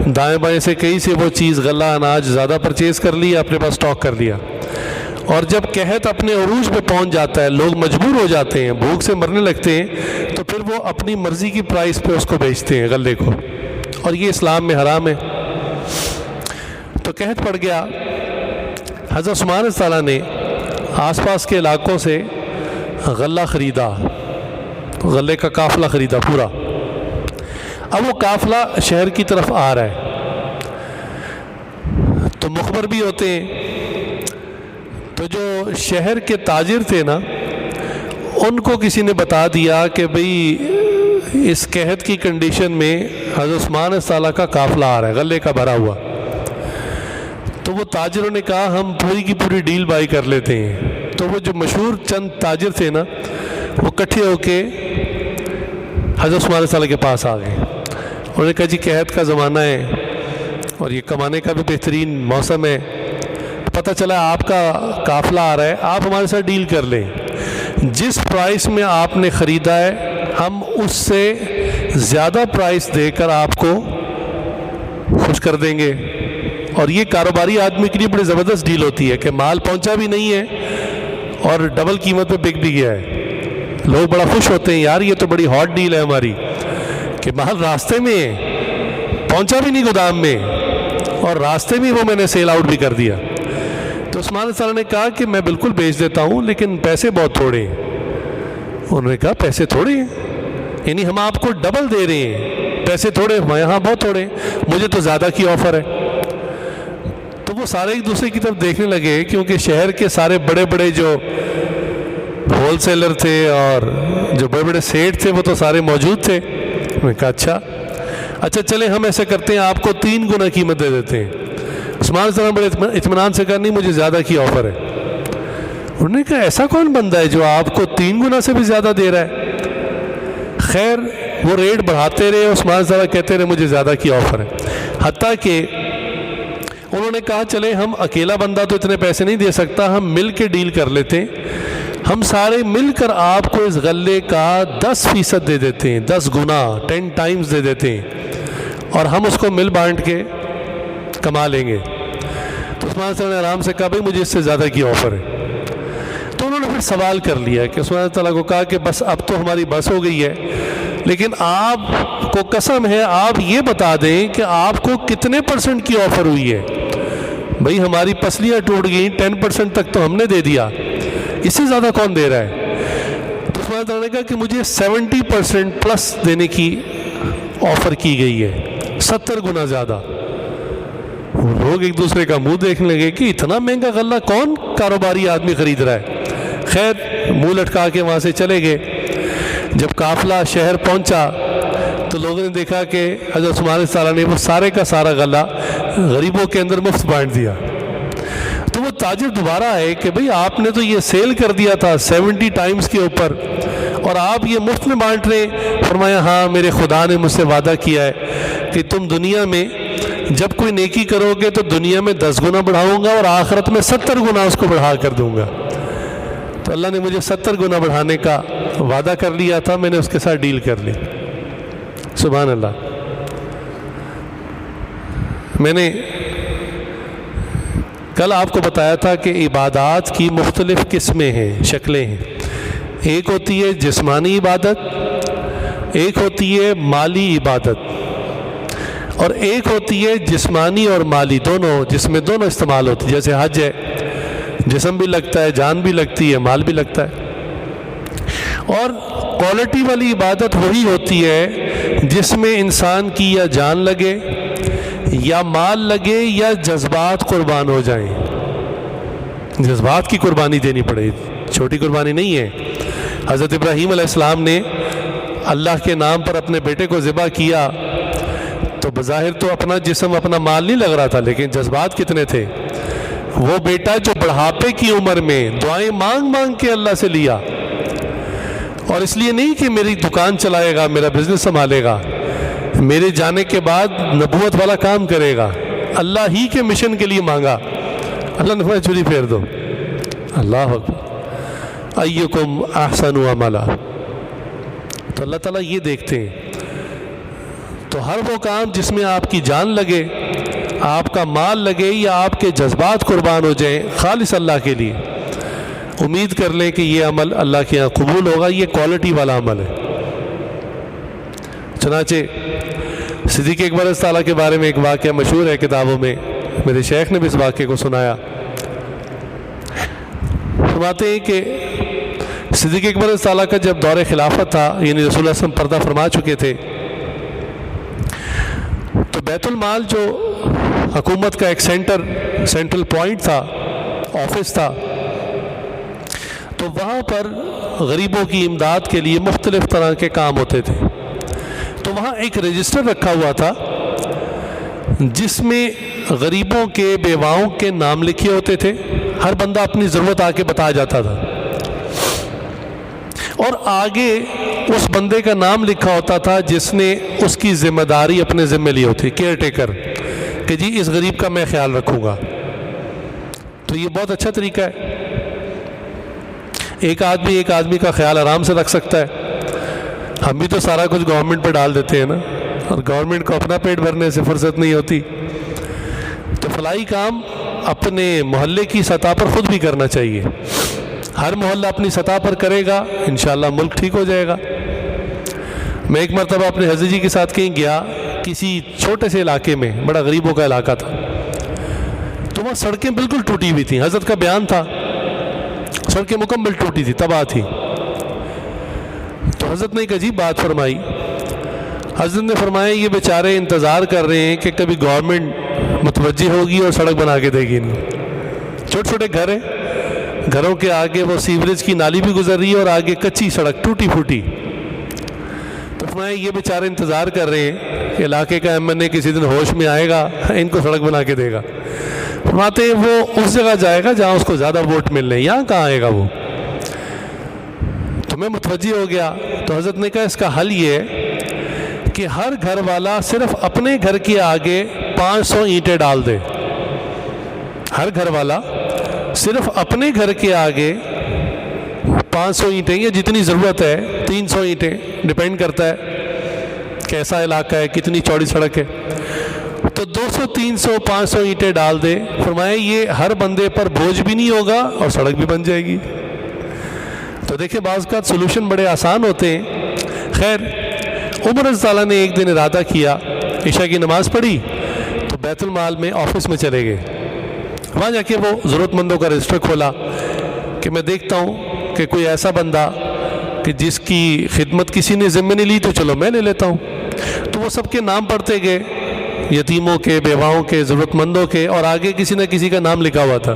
Speaker 1: دائیں بائیں سے کہیں سے وہ چیز غلہ اناج زیادہ پرچیز کر لیا، اپنے پاس سٹاک کر لیا، اور جب قحط اپنے عروج پہ پہنچ جاتا ہے، لوگ مجبور ہو جاتے ہیں، بھوک سے مرنے لگتے ہیں، تو پھر وہ اپنی مرضی کی پرائس پہ اس کو بیچتے ہیں غلے کو، اور یہ اسلام میں حرام ہے۔ تو قحط پڑ گیا، حضرت عثمان رضی اللہ نے آس پاس کے علاقوں سے غلہ خریدا، غلے کا قافلہ خریدا پورا۔ اب وہ قافلہ شہر کی طرف آ رہا ہے، تو مخبر بھی ہوتے ہیں، تو جو شہر کے تاجر تھے نا، ان کو کسی نے بتا دیا کہ بھئی اس قحط کی کنڈیشن میں حضرت عثمان رضی اللہ کا قافلہ آ رہا ہے، غلے کا بھرا ہوا۔ تو وہ تاجروں نے کہا ہم پوری کی پوری ڈیل بائی کر لیتے ہیں۔ تو وہ جو مشہور چند تاجر تھے نا، وہ اکٹھے ہو کے حضرت عثمان رضی اللہ کے پاس آ گئے۔ انہوں نے کہا جی قحط کا زمانہ ہے اور یہ کمانے کا بھی بہترین موسم ہے، پتہ چلا آپ کا قافلہ آ رہا ہے، آپ ہمارے ساتھ ڈیل کر لیں، جس پرائس میں آپ نے خریدا ہے ہم اس سے زیادہ پرائس دے کر آپ کو خوش کر دیں گے۔ اور یہ کاروباری آدمی کے لیے بڑی زبردست ڈیل ہوتی ہے کہ مال پہنچا بھی نہیں ہے اور ڈبل قیمت پہ بک بھی گیا ہے، لوگ بڑا خوش ہوتے ہیں، یار یہ تو بڑی ہاٹ ڈیل ہے ہماری، کہ مال راستے میں ہے، پہنچا بھی نہیں گودام میں، اور راستے میں وہ میں نے سیل آؤٹ بھی کر دیا۔ تو عثمان رضی اللہ نے کہا کہ میں بالکل بیچ دیتا ہوں، لیکن پیسے بہت تھوڑے ہیں۔ انہوں نے کہا پیسے تھوڑے ہیں؟ یعنی ہم آپ کو ڈبل دے رہے ہیں، پیسے تھوڑے؟ یہاں بہت تھوڑے، مجھے تو زیادہ کی آفر ہے۔ تو وہ سارے ایک دوسرے کی طرف دیکھنے لگے، کیونکہ شہر کے سارے بڑے بڑے جو ہول سیلر تھے اور جو بڑے بڑے سیٹ تھے وہ تو سارے موجود تھے۔ میں نے کہا اچھا چلیں ہم ایسا کرتے ہیں، آپ کو 3 گنا قیمت دے دیتے ہیں۔ عثمان صلی اللہ علیہ بڑے اطمینان سے کہا نہیں مجھے زیادہ کی آفر ہے۔ انہوں نے کہا ایسا کون بندہ ہے جو آپ کو 3 گنا سے بھی زیادہ دے رہا ہے؟ خیر وہ ریٹ بڑھاتے رہے، عثمان صلی اللہ کہتے رہے مجھے زیادہ کی آفر ہے، حتیٰ کہ انہوں نے کہا چلے ہم اکیلا بندہ تو اتنے پیسے نہیں دے سکتا، ہم مل کے ڈیل کر لیتے ہیں، ہم سارے مل کر آپ کو اس غلے کا 10% دے دیتے ہیں، 10 گنا 10 ٹائمز دے دیتے ہیں، اور ہم اس کو مل بانٹ کے کما لیں گے۔ تو عثمان صلی اللہ نے آرام سے کہا بھائی مجھے اس سے زیادہ کی آفر ہے۔ تو انہوں نے پھر سوال کر لیا کہ عثمان صلی اللہ کو کہا کہ بس اب تو ہماری بس ہو گئی ہے، لیکن آپ کو قسم ہے آپ یہ بتا دیں کہ آپ کو کتنے % کی آفر ہوئی ہے؟ بھئی ہماری پسلیاں ٹوٹ گئیں، 10% تک تو ہم نے دے دیا، اس سے زیادہ کون دے رہا ہے؟ تو عثمان صلی اللہ نے کہا کہ مجھے 70% پلس دینے کی آفر کی گئی ہے، 70 گنا زیادہ۔ لوگ ایک دوسرے کا منہ دیکھنے لگے کہ اتنا مہنگا غلہ کون کاروباری آدمی خرید رہا ہے۔ خیر منہ لٹکا کے وہاں سے چلے گئے۔ جب قافلہ شہر پہنچا تو لوگوں نے دیکھا کہ حضرت عثمان صلی اللہ نے وہ سارے کا سارا غلہ غریبوں کے اندر مفت بانٹ دیا۔ تو وہ تاجر دوبارہ آئے کہ بھئی آپ نے تو یہ سیل کر دیا تھا 70 ٹائمز کے اوپر، اور آپ یہ مفت میں بانٹ رہے ہیں۔ فرمایا ہاں میرے خدا نے مجھ سے وعدہ کیا ہے کہ تم دنیا میں جب کوئی نیکی کرو گے تو دنیا میں 10 گنا بڑھاؤں گا اور آخرت میں 70 گنا اس کو بڑھا کر دوں گا۔ تو اللہ نے مجھے 70 گنا بڑھانے کا وعدہ کر لیا تھا، میں نے اس کے ساتھ ڈیل کر لی۔ سبحان اللہ۔ میں نے کل آپ کو بتایا تھا کہ عبادات کی مختلف قسمیں ہیں، شکلیں ہیں. ایک ہوتی ہے جسمانی عبادت، ایک ہوتی ہے مالی عبادت، اور ایک ہوتی ہے جسمانی اور مالی دونوں، جس میں دونوں استعمال ہوتی ہے. جیسے حج ہے، جسم بھی لگتا ہے، جان بھی لگتی ہے، مال بھی لگتا ہے. اور کوالٹی والی عبادت وہی ہوتی ہے جس میں انسان کی یا جان لگے یا مال لگے یا جذبات قربان ہو جائیں. جذبات کی قربانی دینی پڑے، چھوٹی قربانی نہیں ہے. حضرت ابراہیم علیہ السلام نے اللہ کے نام پر اپنے بیٹے کو ذبح کیا تو بظاہر تو اپنا جسم اپنا مال نہیں لگ رہا تھا، لیکن جذبات کتنے تھے. وہ بیٹا جو بڑھاپے کی عمر میں دعائیں مانگ مانگ کے اللہ سے لیا، اور اس لیے نہیں کہ میری دکان چلائے گا، میرا بزنس سنبھالے گا، میرے جانے کے بعد نبوت والا کام کرے گا، اللہ ہی کے مشن کے لیے مانگا. اللہ نے فرمایا چوری پھیر دو. اللہ اکبر. ایکم احسن عملا. تو اللہ تعالیٰ یہ دیکھتے ہیں. تو ہر وہ کام جس میں آپ کی جان لگے، آپ کا مال لگے یا آپ کے جذبات قربان ہو جائیں خالص اللہ کے لیے، امید کر لیں کہ یہ عمل اللہ کے یہاں قبول ہوگا. یہ کوالٹی والا عمل ہے. چنانچہ صدیق اکبر رضی اللہ کے بارے میں ایک واقعہ مشہور ہے کتابوں میں، میرے شیخ نے بھی اس واقعے کو سنایا. فرماتے ہیں کہ صدیق اکبر رضی اللہ کا جب دور خلافت تھا، یعنی رسول اللہ صلی اللہ علیہ وسلم پردہ فرما چکے تھے، تو بیت المال جو حکومت کا ایک سینٹرل پوائنٹ تھا، آفس تھا، تو وہاں پر غریبوں کی امداد کے لیے مختلف طرح کے کام ہوتے تھے. تو وہاں ایک رجسٹر رکھا ہوا تھا جس میں غریبوں کے، بیواؤں کے نام لکھے ہوتے تھے. ہر بندہ اپنی ضرورت آ کے بتایا جاتا تھا، اور آگے اس بندے کا نام لکھا ہوتا تھا جس نے اس کی ذمہ داری اپنے ذمہ لی ہوتی، کیئر ٹیکر، کہ جی اس غریب کا میں خیال رکھوں گا. تو یہ بہت اچھا طریقہ ہے. ایک آدمی کا خیال آرام سے رکھ سکتا ہے. ہم بھی تو سارا کچھ گورنمنٹ پہ ڈال دیتے ہیں نا، اور گورنمنٹ کو اپنا پیٹ بھرنے سے فرصت نہیں ہوتی. تو فلاحی کام اپنے محلے کی سطح پر خود بھی کرنا چاہیے. ہر محلہ اپنی سطح پر کرے گا، انشاءاللہ ملک ٹھیک ہو جائے گا. میں ایک مرتبہ اپنے حضرت جی کے ساتھ کہیں گیا، کسی چھوٹے سے علاقے میں، بڑا غریبوں کا علاقہ تھا، تو وہاں سڑکیں بالکل ٹوٹی ہوئی تھیں. حضرت کا بیان تھا، سڑکیں مکمل ٹوٹی تھی، تباہ تھی. تو حضرت نے ایک عجیب بات فرمائی. حضرت نے فرمایا یہ بیچارے انتظار کر رہے ہیں کہ کبھی گورنمنٹ متوجہ ہوگی اور سڑک بنا کے دے گی. چھوٹے چھوٹے گھر ہیں، گھروں کے آگے وہ سیوریج کی نالی بھی گزر رہی ہے اور آگے کچی سڑک ٹوٹی پھوٹی. تو فرمایا یہ بیچارے انتظار کر رہے ہیں کہ علاقے کا ایم این اے کسی دن ہوش میں آئے گا، ان کو سڑک بنا کے دے گا. فرماتے ہیں وہ اس جگہ جائے گا جہاں اس کو زیادہ ووٹ ملنے، یہاں کہاں آئے گا وہ. تو میں متوجہ ہو گیا. تو حضرت نے کہا اس کا حل یہ ہے کہ ہر گھر والا صرف اپنے گھر کے آگے 500 اینٹیں ڈال دے. ہر گھر والا صرف اپنے گھر کے آگے 500 اینٹیں، یا جتنی ضرورت ہے، 300 اینٹیں، ڈیپینڈ کرتا ہے کیسا علاقہ ہے، کتنی چوڑی سڑک ہے. تو 200 300 500 اینٹیں ڈال دے. فرمایا یہ ہر بندے پر بوجھ بھی نہیں ہوگا اور سڑک بھی بن جائے گی. تو دیکھیں بعض کا سولوشن بڑے آسان ہوتے ہیں. خیر، عمر رضی اللہ نے ایک دن ارادہ کیا، عشاء کی نماز پڑھی تو بیت المال میں آفس میں چلے گئے. وہاں جا کے وہ ضرورت مندوں کا رجسٹر کھولا کہ میں دیکھتا ہوں کہ کوئی ایسا بندہ کہ جس کی خدمت کسی نے ذمہ نہیں لی تو چلو میں لے لیتا ہوں. تو وہ سب کے نام پڑھتے گئے، یتیموں کے، بیواؤں کے، ضرورت مندوں کے، اور آگے کسی نہ کسی کا نام لکھا ہوا تھا.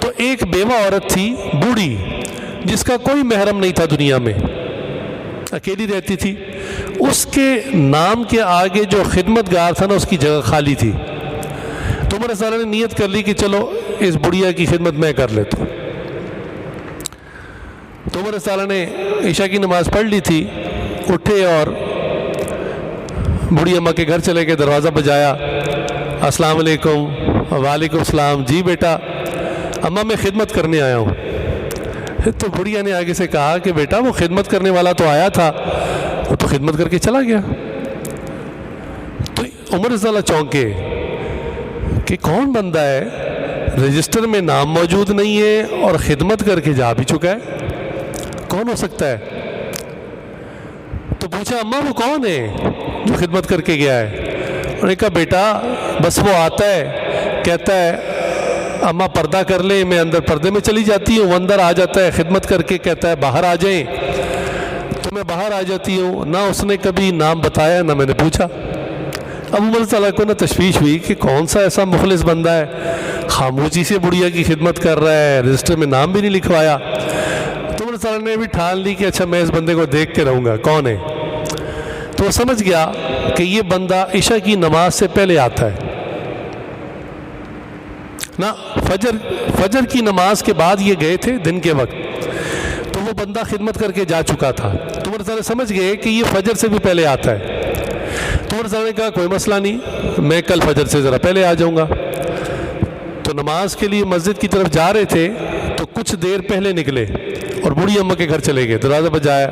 Speaker 1: تو ایک بیوہ عورت تھی، بوڑھی، جس کا کوئی محرم نہیں تھا دنیا میں، اکیلی رہتی تھی. اس کے نام کے آگے جو خدمت گار تھا نا، اس کی جگہ خالی تھی. تو عمر رضی اللہ نے نیت کر لی کہ چلو اس بڑھیا کی خدمت میں کر لیتا ہوں. تو عمر رضی اللہ نے عشاء کی نماز پڑھ لی تھی، اٹھے اور بوڑھی اماں کے گھر چلے گئے. دروازہ بجایا، السلام علیکم. وعلیکم السلام. جی بیٹا، اماں میں خدمت کرنے آیا ہوں. تو بڑھیا نے آگے سے کہا کہ بیٹا وہ خدمت کرنے والا تو آیا تھا، وہ تو خدمت کر کے چلا گیا. تو عمر رضی اللہ چونکے کہ کون بندہ ہے رجسٹر میں نام موجود نہیں ہے اور خدمت کر کے جا بھی چکا ہے؟ کون ہو سکتا ہے؟ تو پوچھا اماں وہ کون ہے جو خدمت کر کے گیا ہے؟ انہوں نے کہا بیٹا بس وہ آتا ہے، کہتا ہے اماں پردہ کر لیں، میں اندر پردے میں چلی جاتی ہوں، وہ اندر آ جاتا ہے خدمت کر کے، کہتا ہے باہر آ جائیں، تو میں باہر آ جاتی ہوں۔ نہ اس نے کبھی نام بتایا نہ میں نے پوچھا۔ اب عمر صلاح کو نہ تشویش ہوئی کہ کون سا ایسا مخلص بندہ ہے خاموشی سے بڑھیا کی خدمت کر رہا ہے، رجسٹر میں نام بھی نہیں لکھوایا۔ تو عمر صلاح نے بھی ٹھان لی کہ اچھا میں اس بندے کو دیکھ کے رہوں گا کون ہے۔ تو وہ سمجھ گیا کہ یہ بندہ عشاء کی نماز سے پہلے آتا ہے نا، فجر کی نماز کے بعد یہ گئے تھے دن کے وقت، تو وہ بندہ خدمت کر کے جا چکا تھا۔ تو عمر صلاح سمجھ گئے کہ یہ فجر سے بھی پہلے آتا ہے۔ تو عمر صلاح نے کہا کوئی مسئلہ نہیں، میں کل فجر سے ذرا پہلے آ جاؤں گا۔ تو نماز کے لیے مسجد کی طرف جا رہے تھے تو کچھ دیر پہلے نکلے اور بوڑھی اماں کے گھر چلے گئے، دروازہ بجایا،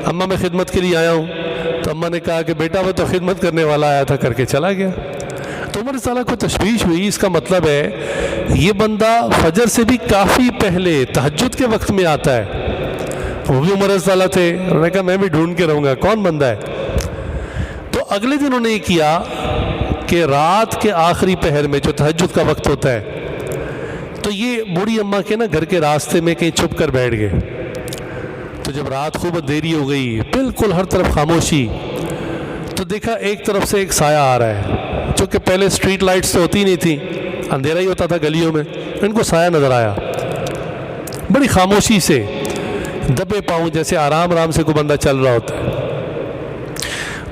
Speaker 1: اماں میں خدمت کے لیے آیا ہوں۔ تو اماں نے کہا کہ بیٹا وہ تو خدمت کرنے والا آیا تھا، کر کے چلا گیا۔ تو عمر صلاح کو تشویش ہوئی، اس کا مطلب ہے یہ بندہ فجر سے بھی کافی پہلے تہجد کے وقت میں آتا ہے۔ وہ بھی عمر صلاح تھے، انہوں نے کہا میں بھی ڈھونڈ کے رہوں گا کون بندہ ہے۔ تو اگلے دن انہوں نے یہ کیا کہ رات کے آخری پہر میں جو تہجد کا وقت ہوتا ہے، تو یہ بوڑھی اماں کے نا گھر کے راستے میں کہیں چھپ کر بیٹھ گئے۔ تو جب رات خوب دیری ہو گئی، بالکل ہر طرف خاموشی، تو دیکھا ایک طرف سے ایک سایہ آ رہا ہے، چونکہ پہلے اسٹریٹ لائٹس تو ہوتی نہیں تھی، اندھیرا ہی ہوتا تھا گلیوں میں، ان کو سایہ نظر آیا بڑی خاموشی سے، دبے پاؤں جیسے آرام سے کوئی بندہ چل رہا ہوتا ہے۔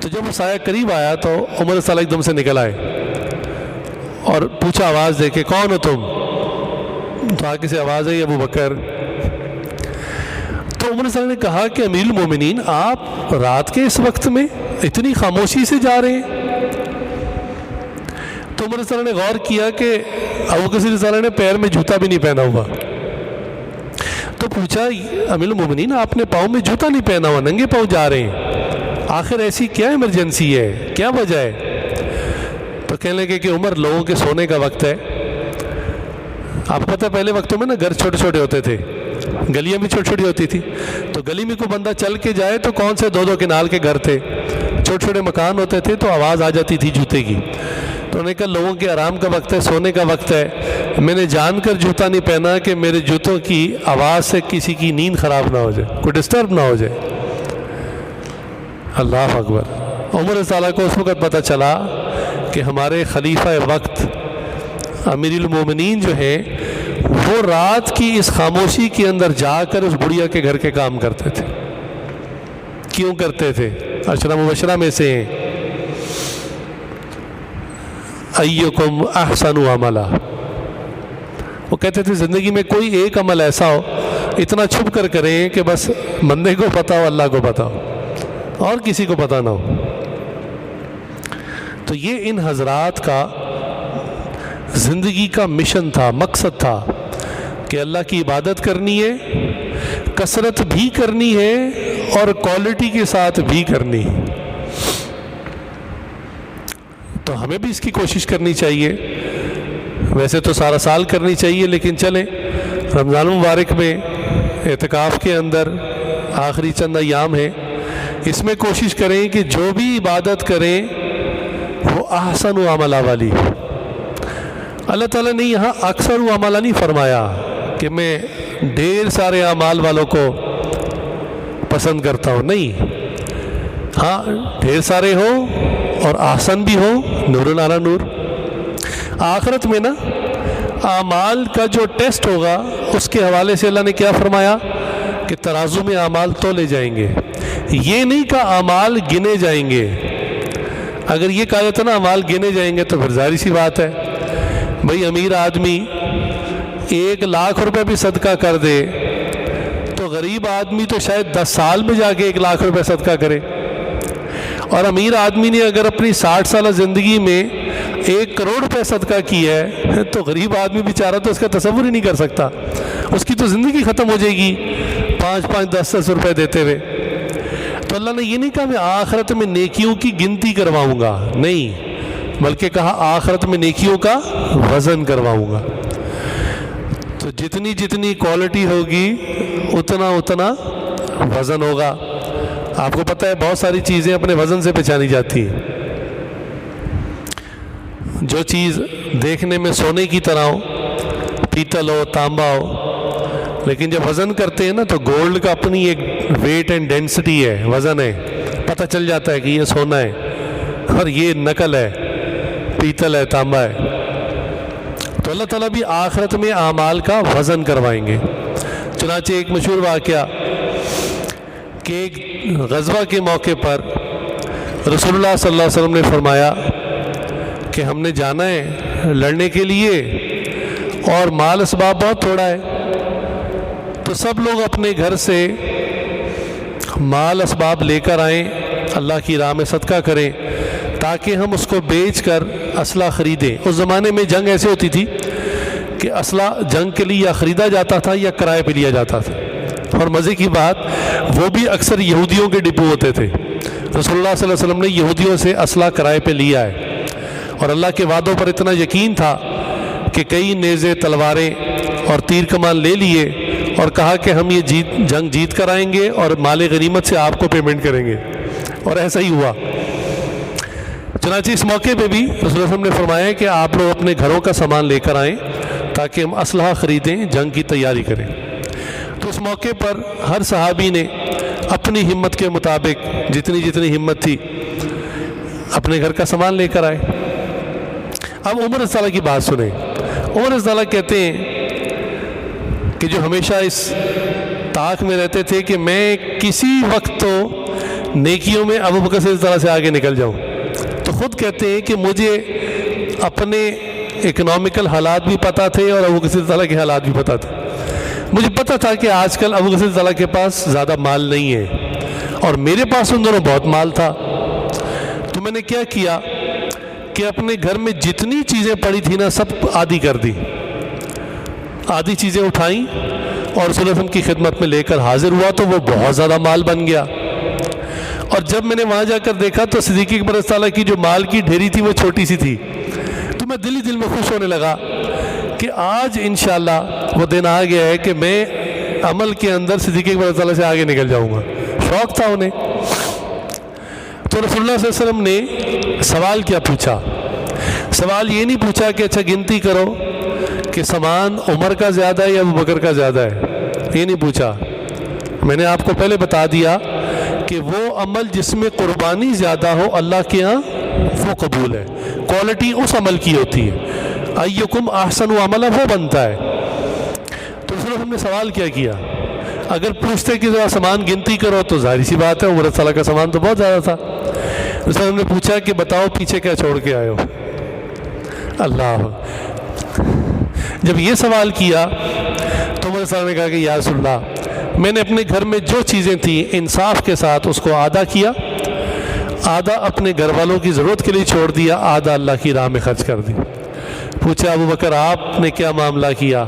Speaker 1: تو جب وہ سایہ قریب آیا تو عمر صلاح ایک دم سے نکل آئے اور پوچھا آواز دے کے کون ہو تم؟ تو آگے سے آواز آئی ابو بکر۔ تو عمر صلاح نے کہا کہ امیر المومنین آپ رات کے اس وقت میں اتنی خاموشی سے جا رہے ہیں؟ تو عمر صلاح نے غور کیا کہ ابو بکر صلاح نے پیر میں جوتا بھی نہیں پہنا ہوا۔ تو پوچھا امیر المومنین آپ نے پاؤں میں جوتا نہیں پہنا ہوا، ننگے پاؤں جا رہے ہیں، آخر ایسی کیا ایمرجنسی ہے، کیا وجہ ہے؟ تو کہنے لگے کہ عمر لوگوں کے سونے کا وقت ہے۔ آپ کو پتہ پہلے وقتوں میں نا گھر چھوٹے چھوٹے ہوتے تھے، گلیاں بھی چھوٹی چھوٹی ہوتی تھی، تو گلی میں کوئی بندہ چل کے جائے تو کون سے 2-2 کنال کے گھر تھے، چھوٹے چھوٹے مکان ہوتے تھے، تو آواز آ جاتی تھی جوتے کی۔ تو انہوں نے کہا لوگوں کے آرام کا وقت ہے، سونے کا وقت ہے، میں نے جان کر جوتا نہیں پہنا کہ میرے جوتوں کی آواز سے کسی کی نیند خراب نہ ہو جائے، کوئی ڈسٹرب نہ ہو جائے۔ اللہ اکبر۔ عمر صلاح کو اس وقت پتہ چلا کہ ہمارے خلیفہ وقت امیر المومنین جو ہے وہ رات کی اس خاموشی کے اندر جا کر اس بڑھیا کے گھر کے کام کرتے تھے۔ کیوں کرتے تھے؟ عشرہ مبشرہ میں سے ہیں ایکم احسن عملا، وہ کہتے تھے زندگی میں کوئی ایک عمل ایسا ہو اتنا چھپ کر کریں کہ بس بندے کو پتہ ہو، اللہ کو پتہ ہو اور کسی کو پتہ نہ ہو۔ تو یہ ان حضرات کا زندگی کا مشن تھا، مقصد تھا کہ اللہ کی عبادت کرنی ہے، کثرت بھی کرنی ہے اور کوالٹی کے ساتھ بھی کرنی ہے۔ تو ہمیں بھی اس کی کوشش کرنی چاہیے، ویسے تو سارا سال کرنی چاہیے، لیکن چلیں رمضان المبارک میں اعتکاف کے اندر آخری چند ایام ہیں، اس میں کوشش کریں کہ جو بھی عبادت کریں وہ احسن و عملہ والی۔ اللہ تعالیٰ نے یہاں اکثر و عملہ نہیں فرمایا کہ میں ڈھیر سارے اعمال والوں کو پسند کرتا ہوں، نہیں، ہاں ڈھیر سارے ہوں اور احسن بھی ہوں، نور علی نور۔ آخرت میں نا اعمال کا جو ٹیسٹ ہوگا اس کے حوالے سے اللہ نے کیا فرمایا کہ ترازو میں اعمال تولے جائیں گے، یہ نہیں کہ اعمال گنے جائیں گے۔ اگر یہ کہا جاتا نا اعمال گنے جائیں گے تو پھر ظاہر سی بات ہے بھئی امیر آدمی 1,00,000 روپے بھی صدقہ کر دے تو غریب آدمی تو شاید 10 سال میں جا کے 1,00,000 روپے صدقہ کرے، اور امیر آدمی نے اگر اپنی 60 سالہ زندگی میں 1 کروڑ روپے صدقہ کی ہے تو غریب آدمی بیچارہ تو اس کا تصور ہی نہیں کر سکتا، اس کی تو زندگی ختم ہو جائے گی 5-5 10-10 روپے دیتے ہوئے۔ تو اللہ نے یہ نہیں کہا میں آخرت میں نیکیوں کی گنتی کرواؤں گا، نہیں، بلکہ کہا آخرت میں نیکیوں کا وزن کرواؤں گا. تو جتنی جتنی کوالٹی ہوگی اتنا اتنا وزن ہوگا. آپ کو پتہ ہے بہت ساری چیزیں اپنے وزن سے پہچانی جاتی ہیں. جو چیز دیکھنے میں سونے کی طرح ہو، پیتل ہو، تانبا ہو، لیکن جب وزن کرتے ہیں نا تو گولڈ کا اپنی ایک ویٹ اینڈ ڈینسٹی ہے، وزن ہے، پتہ چل جاتا ہے کہ یہ سونا ہے اور یہ نقل ہے، پیتل ہے، تانبا ہے. تو اللہ تعالیٰ بھی آخرت میں اعمال کا وزن کروائیں گے. چنانچہ ایک مشہور واقعہ کہ ایک غزوہ کے موقع پر رسول اللہ صلی اللہ علیہ وسلم نے فرمایا کہ ہم نے جانا ہے لڑنے کے لیے اور مال اسباب بہت تھوڑا ہے. تو سب لوگ اپنے گھر سے مال اسباب لے کر آئیں، اللہ کی راہ میں صدقہ کریں تاکہ ہم اس کو بیچ کر اسلحہ خریدیں. اس زمانے میں جنگ ایسے ہوتی تھی کہ اسلحہ جنگ کے لیے یا خریدا جاتا تھا یا کرائے پہ لیا جاتا تھا. اور مزے کی بات وہ بھی اکثر یہودیوں کے ڈپو ہوتے تھے. رسول اللہ صلی اللہ علیہ وسلم نے یہودیوں سے اسلحہ کرائے پہ لیا ہے اور اللہ کے وعدوں پر اتنا یقین تھا کہ کئی نیزے، تلواریں اور تیر کمان لے لیے اور کہا کہ ہم یہ جنگ جیت کر آئیں گے اور مال غنیمت سے آپ کو پیمنٹ کریں گے. اور ایسا ہی ہوا. چنانچہ اس موقع پہ بھی رسول اللہ صلی اللہ علیہ وسلم نے فرمایا کہ آپ لوگ اپنے گھروں کا سامان لے کر آئیں تاکہ ہم اسلحہ خریدیں، جنگ کی تیاری کریں. تو اس موقع پر ہر صحابی نے اپنی ہمت کے مطابق جتنی جتنی ہمت تھی اپنے گھر کا سامان لے کر آئے. اب عمر رضی اللہ کی بات سنیں. عمر رضی اللہ کہتے ہیں کہ جو ہمیشہ اس طاق میں رہتے تھے کہ میں کسی وقت تو نیکیوں میں ابو بکر سے اس طرح سے آگے نکل جاؤں. تو خود کہتے ہیں کہ مجھے اپنے اکنامیکل حالات بھی پتہ تھے اور ابو بکر صلی اللہ علیہ وسلم کے حالات بھی پتہ تھے. مجھے پتہ تھا کہ آج کل ابو بکر صلی اللہ علیہ وسلم کے پاس زیادہ مال نہیں ہے اور میرے پاس ان دونوں بہت مال تھا. تو میں نے کیا کیا کہ اپنے گھر میں جتنی چیزیں پڑی تھی نا سب آدھی کر دی. آدھی چیزیں اٹھائیں اور رسول اللہ صلی اللہ علیہ وسلم کی خدمت میں لے کر حاضر ہوا تو وہ بہت زیادہ مال بن گیا. اور جب میں نے وہاں جا کر دیکھا تو صدیق اکبر رضی اللہ کی جو مال کی ڈھیری تھی وہ چھوٹی سی تھی. تو میں دل ہی دل میں خوش ہونے لگا کہ آج انشاءاللہ وہ دن آ گیا ہے کہ میں عمل کے اندر صدیق اکبر رضی اللہ سے آگے نکل جاؤں گا. شوق تھا انہیں. تو رسول اللہ صلی اللہ علیہ وسلم نے سوال کیا پوچھا؟ سوال یہ نہیں پوچھا کہ اچھا گنتی کرو کہ سامان عمر کا زیادہ ہے یا ابو بکر کا زیادہ ہے. یہ نہیں پوچھا. میں نے آپ کو پہلے بتا دیا کہ وہ عمل جس میں قربانی زیادہ ہو اللہ کے ہاں وہ قبول ہے. کوالٹی اس عمل کی ہوتی ہے. ایکم احسن عملا وہ بنتا ہے. تو اس نے ہم نے سوال کیا اگر پوچھتے کہ ذرا سامان گنتی کرو تو ظاہر سی بات ہے عمر صلی کا سامان تو بہت زیادہ تھا. اس نے ہم نے پوچھا کہ بتاؤ پیچھے کیا چھوڑ کے آئے ہو. اللہ جب یہ سوال کیا تو عمر صلی اللہ نے کہا کہ یا رسول اللہ میں نے اپنے گھر میں جو چیزیں تھیں انصاف کے ساتھ اس کو آدھا کیا، آدھا اپنے گھر والوں کی ضرورت کے لیے چھوڑ دیا، آدھا اللہ کی راہ میں خرچ کر دی. پوچھا ابو بکر آپ نے کیا معاملہ کیا؟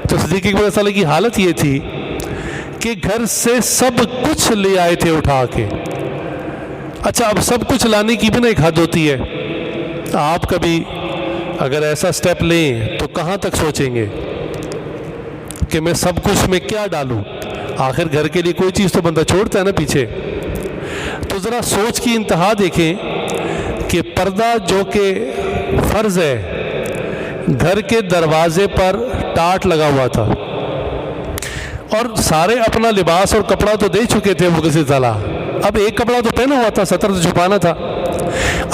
Speaker 1: تو صدیق اکبر رضی اللہ کی حالت یہ تھی کہ گھر سے سب کچھ لے آئے تھے اٹھا کے. اچھا اب سب کچھ لانے کی بھی نا ایک حد ہوتی ہے. آپ کبھی اگر ایسا سٹیپ لیں تو کہاں تک سوچیں گے کہ میں سب کچھ میں کیا ڈالوں؟ آخر گھر کے لیے کوئی چیز تو بندہ چھوڑتا ہے نا پیچھے. تو ذرا سوچ کی انتہا دیکھیں کہ پردہ جو کہ فرض ہے گھر کے دروازے پر ٹاٹ لگا ہوا تھا اور سارے اپنا لباس اور کپڑا تو دے چکے تھے وہ کسی طرح. اب ایک کپڑا تو پہنا ہوا تھا، ستر سے چھپانا تھا.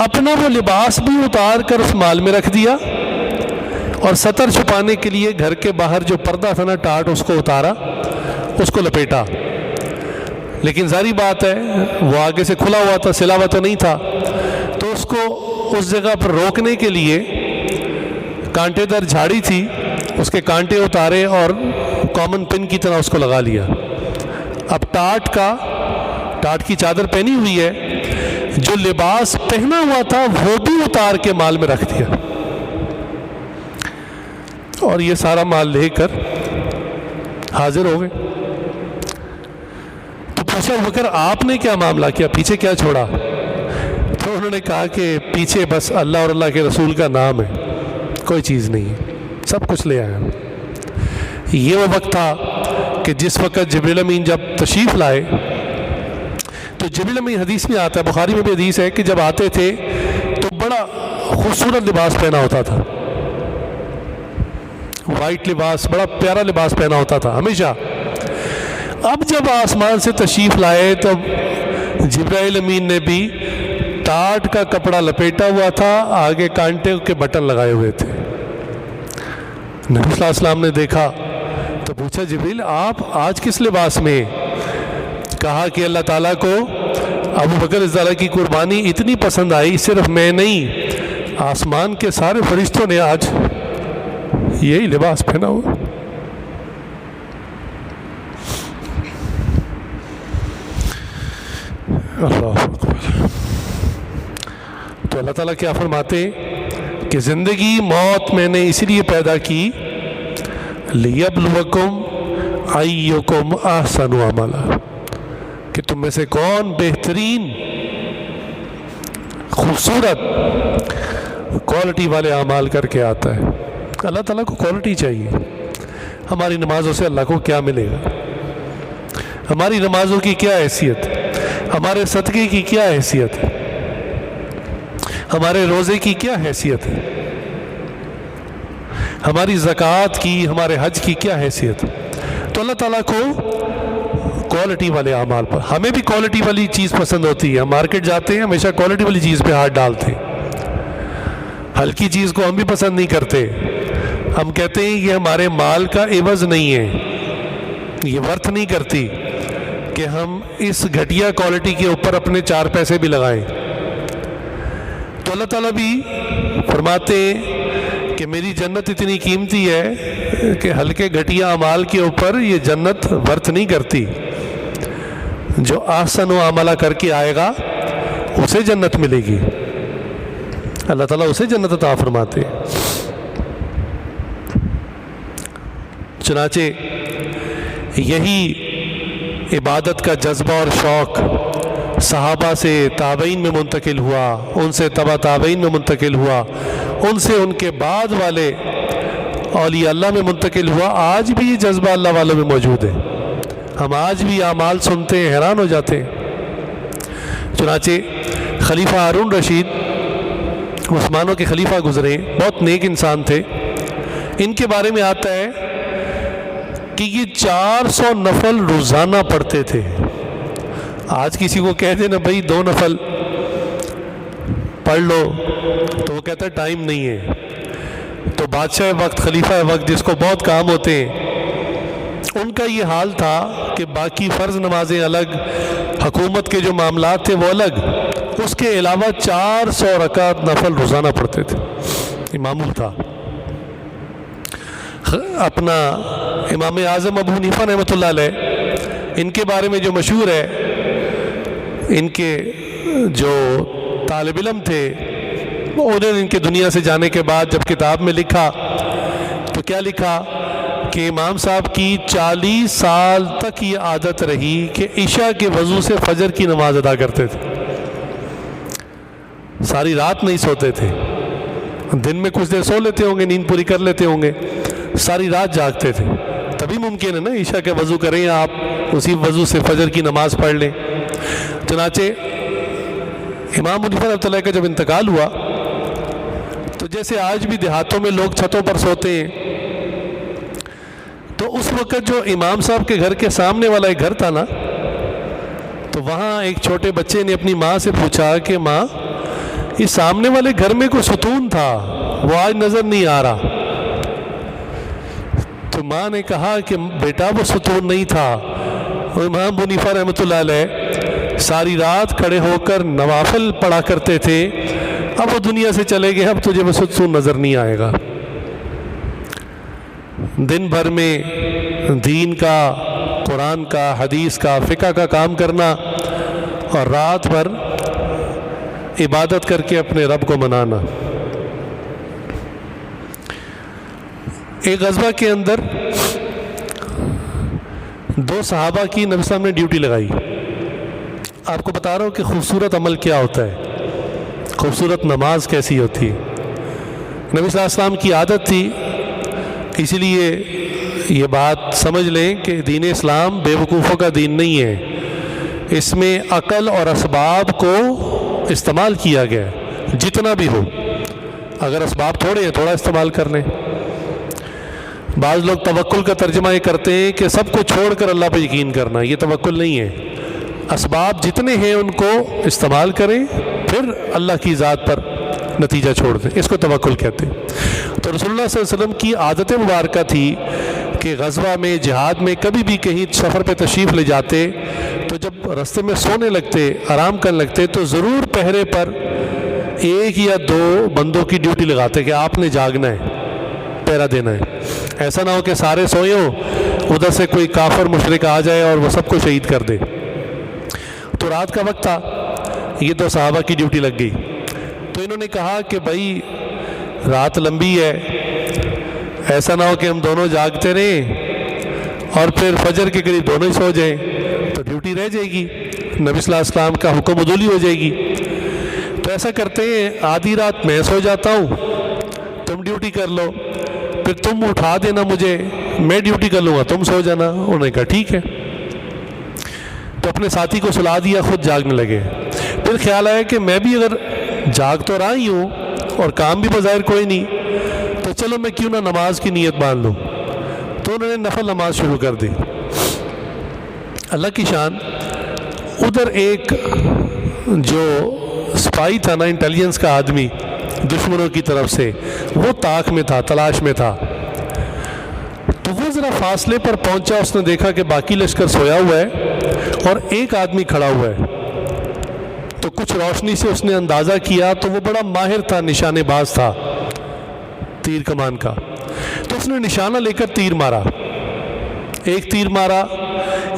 Speaker 1: اپنا وہ لباس بھی اتار کر اس مال میں رکھ دیا اور ستر چھپانے کے لیے گھر کے باہر جو پردہ تھا نا ٹاٹ اس کو اتارا، اس کو لپیٹا. لیکن ظاہری بات ہے وہ آگے سے کھلا ہوا تھا، سلا ہوا تو نہیں تھا. تو اس کو اس جگہ پر روکنے کے لیے کانٹے دار جھاڑی تھی، اس کے کانٹے اتارے اور کامن پن کی طرح اس کو لگا لیا. اب ٹاٹ کی چادر پہنی ہوئی ہے، جو لباس پہنا ہوا تھا وہ بھی اتار کے مال میں رکھ دیا اور یہ سارا مال لے کر حاضر ہو گئے. تو پوچھا بکر آپ نے کیا معاملہ کیا، پیچھے کیا چھوڑا؟ تو انہوں انہوں نے کہا کہ پیچھے بس اللہ اور اللہ کے رسول کا نام ہے، کوئی چیز نہیں ہے، سب کچھ لے آیا۔ یہ وہ وقت تھا کہ جس وقت جبریل امین جب تشریف لائے تو جبریل امین، حدیث میں آتا ہے، بخاری میں بھی حدیث ہے کہ جب آتے تھے تو بڑا خوبصورت لباس پہنا ہوتا تھا، وائٹ لباس، بڑا پیارا لباس پہنا ہوتا تھا ہمیشہ۔ اب جب آسمان سے تشریف لائے تو جبرائیل امین نے بھی ٹاٹ کا کپڑا لپیٹا ہوا تھا، آگے کانٹے کے بٹن لگائے ہوئے تھے۔ نبی صلی اللہ علیہ وسلم نے دیکھا تو پوچھا جبریل آپ آج کس لباس میں؟ کہا کہ اللہ تعالیٰ کو ابو بکر رضی اللہ کی قربانی اتنی پسند آئی، صرف میں نہیں، آسمان کے سارے فرشتوں نے آج یہی لباس پہنا ہوا۔ اللہ اکبر۔ تو اللہ تعالیٰ کیا فرماتے کہ زندگی موت میں نے اسی لیے پیدا کی لِيَبْلُوَكُمْ أَيُّكُمْ أَحْسَنُ عَمَلًا، کہ تم میں سے کون بہترین خوبصورت کوالٹی والے اعمال کر کے آتا ہے۔ اللہ تعالیٰ کو کوالٹی چاہیے۔ ہماری نمازوں سے اللہ کو کیا ملے گا؟ ہماری نمازوں کی کیا حیثیت؟ ہمارے صدقے کی کیا حیثیت ہے؟ ہمارے روزے کی کیا حیثیت ہے؟ ہماری زکوٰۃ کی، ہمارے حج کی کیا حیثیت؟ تو اللہ تعالیٰ کو کوالٹی والے اعمال پر، ہمیں بھی کوالٹی والی چیز پسند ہوتی ہے، ہم مارکیٹ جاتے ہیں ہمیشہ کوالٹی والی چیز پہ ہاتھ ڈالتے ہیں، ہلکی چیز کو ہم بھی پسند نہیں کرتے، ہم کہتے ہیں یہ ہمارے مال کا عوض نہیں ہے، یہ ورتھ نہیں کرتی کہ ہم اس گھٹیا کوالٹی کے اوپر اپنے 4 پیسے بھی لگائیں۔ تو اللہ تعالیٰ بھی فرماتے ہیں کہ میری جنت اتنی قیمتی ہے کہ ہلکے گھٹیا اعمال کے اوپر یہ جنت ورت نہیں کرتی، جو احسن و عملہ کر کے آئے گا اسے جنت ملے گی، اللہ تعالیٰ اسے جنت عطا فرماتے ہیں۔ چنانچہ یہی عبادت کا جذبہ اور شوق صحابہ سے تابعین میں منتقل ہوا، ان سے تبع تابعین میں منتقل ہوا، ان سے ان کے بعد والے اولیاء اللہ میں منتقل ہوا۔ آج بھی یہ جذبہ اللہ والوں میں موجود ہے، ہم آج بھی اعمال سنتے ہیں حیران ہو جاتے ہیں۔ چنانچہ خلیفہ ہارون رشید عثمانوں کے خلیفہ گزرے، بہت نیک انسان تھے، ان کے بارے میں آتا ہے کہ یہ 400 نفل روزانہ پڑھتے تھے۔ آج کسی کو کہہ دے نا بھائی 2 نفل پڑھ لو تو وہ کہتا ہے ٹائم نہیں ہے۔ تو بادشاہ وقت، خلیفہ وقت جس کو بہت کام ہوتے ہیں، ان کا یہ حال تھا کہ باقی فرض نمازیں الگ، حکومت کے جو معاملات تھے وہ الگ، اس کے علاوہ 400 رکعت نفل روزانہ پڑھتے تھے، یہ معمول تھا۔ اپنا امام اعظم ابو حنیفہ رحمۃ اللہ علیہ، ان کے بارے میں جو مشہور ہے، ان کے جو طالب علم تھے انہوں نے ان کے دنیا سے جانے کے بعد جب کتاب میں لکھا تو کیا لکھا کہ امام صاحب کی 40 سال تک یہ عادت رہی کہ عشاء کے وضو سے فجر کی نماز ادا کرتے تھے، ساری رات نہیں سوتے تھے، دن میں کچھ دیر سو لیتے ہوں گے، نیند پوری کر لیتے ہوں گے، ساری رات جاگتے تھے۔ تبھی ممکن ہے نا عشاء کے وضو کریں آپ، اسی وضو سے فجر کی نماز پڑھ لیں۔ چنانچہ امام حنیفہ رحمۃ اللہ کا جب انتقال ہوا تو جیسے آج بھی دیہاتوں میں لوگ چھتوں پر سوتے ہیں، تو اس وقت جو امام صاحب کے گھر کے سامنے والا ایک گھر تھا نا، تو وہاں ایک چھوٹے بچے نے اپنی ماں سے پوچھا کہ ماں اس سامنے والے گھر میں کوئی ستون تھا، وہ آج نظر نہیں آ رہا۔ تو ماں نے کہا کہ بیٹا وہ ستون نہیں تھا، امام حنیفہ رحمۃ اللہ علیہ ساری رات کھڑے ہو کر نوافل پڑھا کرتے تھے، اب وہ دنیا سے چلے گئے، اب تجھے وہ ستون نظر نہیں آئے گا۔ دن بھر میں دین کا، قرآن کا، حدیث کا، فقہ کا کام کرنا اور رات بھر عبادت کر کے اپنے رب کو منانا۔ ایک غزوہ کے اندر 2 صحابہ کی نبی صلی اللہ علیہ وسلم نے ڈیوٹی لگائی۔ آپ کو بتا رہا ہوں کہ خوبصورت عمل کیا ہوتا ہے۔ خوبصورت نماز کیسی ہوتی ہے۔ نبی صلی اللہ علیہ وسلم کی عادت تھی، اسی لیے یہ بات سمجھ لیں کہ دین اسلام بے وقوفوں کا دین نہیں ہے، اس میں عقل اور اسباب کو استعمال کیا گیا ہے جتنا بھی ہو۔ اگر اسباب تھوڑے ہیں تھوڑا استعمال کر لیں۔ بعض لوگ توکل کا ترجمہ یہ کرتے ہیں کہ سب کو چھوڑ کر اللہ پہ یقین کرنا، یہ توکل نہیں ہے۔ اسباب جتنے ہیں ان کو استعمال کریں، پھر اللہ کی ذات پر نتیجہ چھوڑ دیں، اس کو توکل کہتے ہیں۔ تو رسول اللہ صلی اللہ علیہ وسلم کی عادت مبارکہ تھی کہ غزوہ میں، جہاد میں، کبھی بھی کہیں سفر پہ تشریف لے جاتے تو جب راستے میں سونے لگتے، آرام کرنے لگتے، تو ضرور پہرے پر ایک یا دو بندوں کی ڈیوٹی لگاتے کہ آپ نے جاگنا ہے، پہرا دینا ہے۔ ایسا نہ ہو کہ سارے سوئے ہوں، ادھر سے کوئی کافر مشرک آ جائے اور وہ سب کو شہید کر دے۔ تو رات کا وقت تھا، یہ تو صحابہ کی ڈیوٹی لگ گئی۔ تو انہوں نے کہا کہ بھائی رات لمبی ہے، ایسا نہ ہو کہ ہم دونوں جاگتے رہیں اور پھر فجر کے قریب دونوں ہی سو جائیں، تو ڈیوٹی رہ جائے گی، نبی صلی اللہ علیہ وسلم کا حکم عدولی ہو جائے گی۔ تو ایسا کرتے ہیں، آدھی رات میں سو جاتا ہوں، تم ڈیوٹی کر لو، پھر تم اٹھا دینا مجھے، میں ڈیوٹی کر لوں گا، تم سو جانا۔ انہوں نے کہا ٹھیک ہے۔ تو اپنے ساتھی کو سلا دیا، خود جاگنے لگے۔ پھر خیال آیا کہ میں بھی اگر جاگ تو رہا ہی ہوں اور کام بھی بظاہر کوئی نہیں، تو چلو میں کیوں نہ نماز کی نیت باندھ لوں۔ تو انہوں نے نفل نماز شروع کر دی۔ اللہ کی شان، ادھر ایک جو سپاہی تھا نا، انٹیلیجنس کا آدمی دشمنوں کی طرف سے، وہ طاق میں تھا، تلاش میں تھا۔ تو وہ ذرا فاصلے پر پہنچا، اس نے دیکھا کہ باقی لشکر سویا ہوا ہے اور ایک آدمی کھڑا ہوا ہے۔ تو کچھ روشنی سے اس نے اندازہ کیا تو وہ بڑا ماہر تھا، نشانے باز تھا تیر کمان کا۔ تو اس نے نشانہ لے کر تیر مارا، ایک تیر مارا،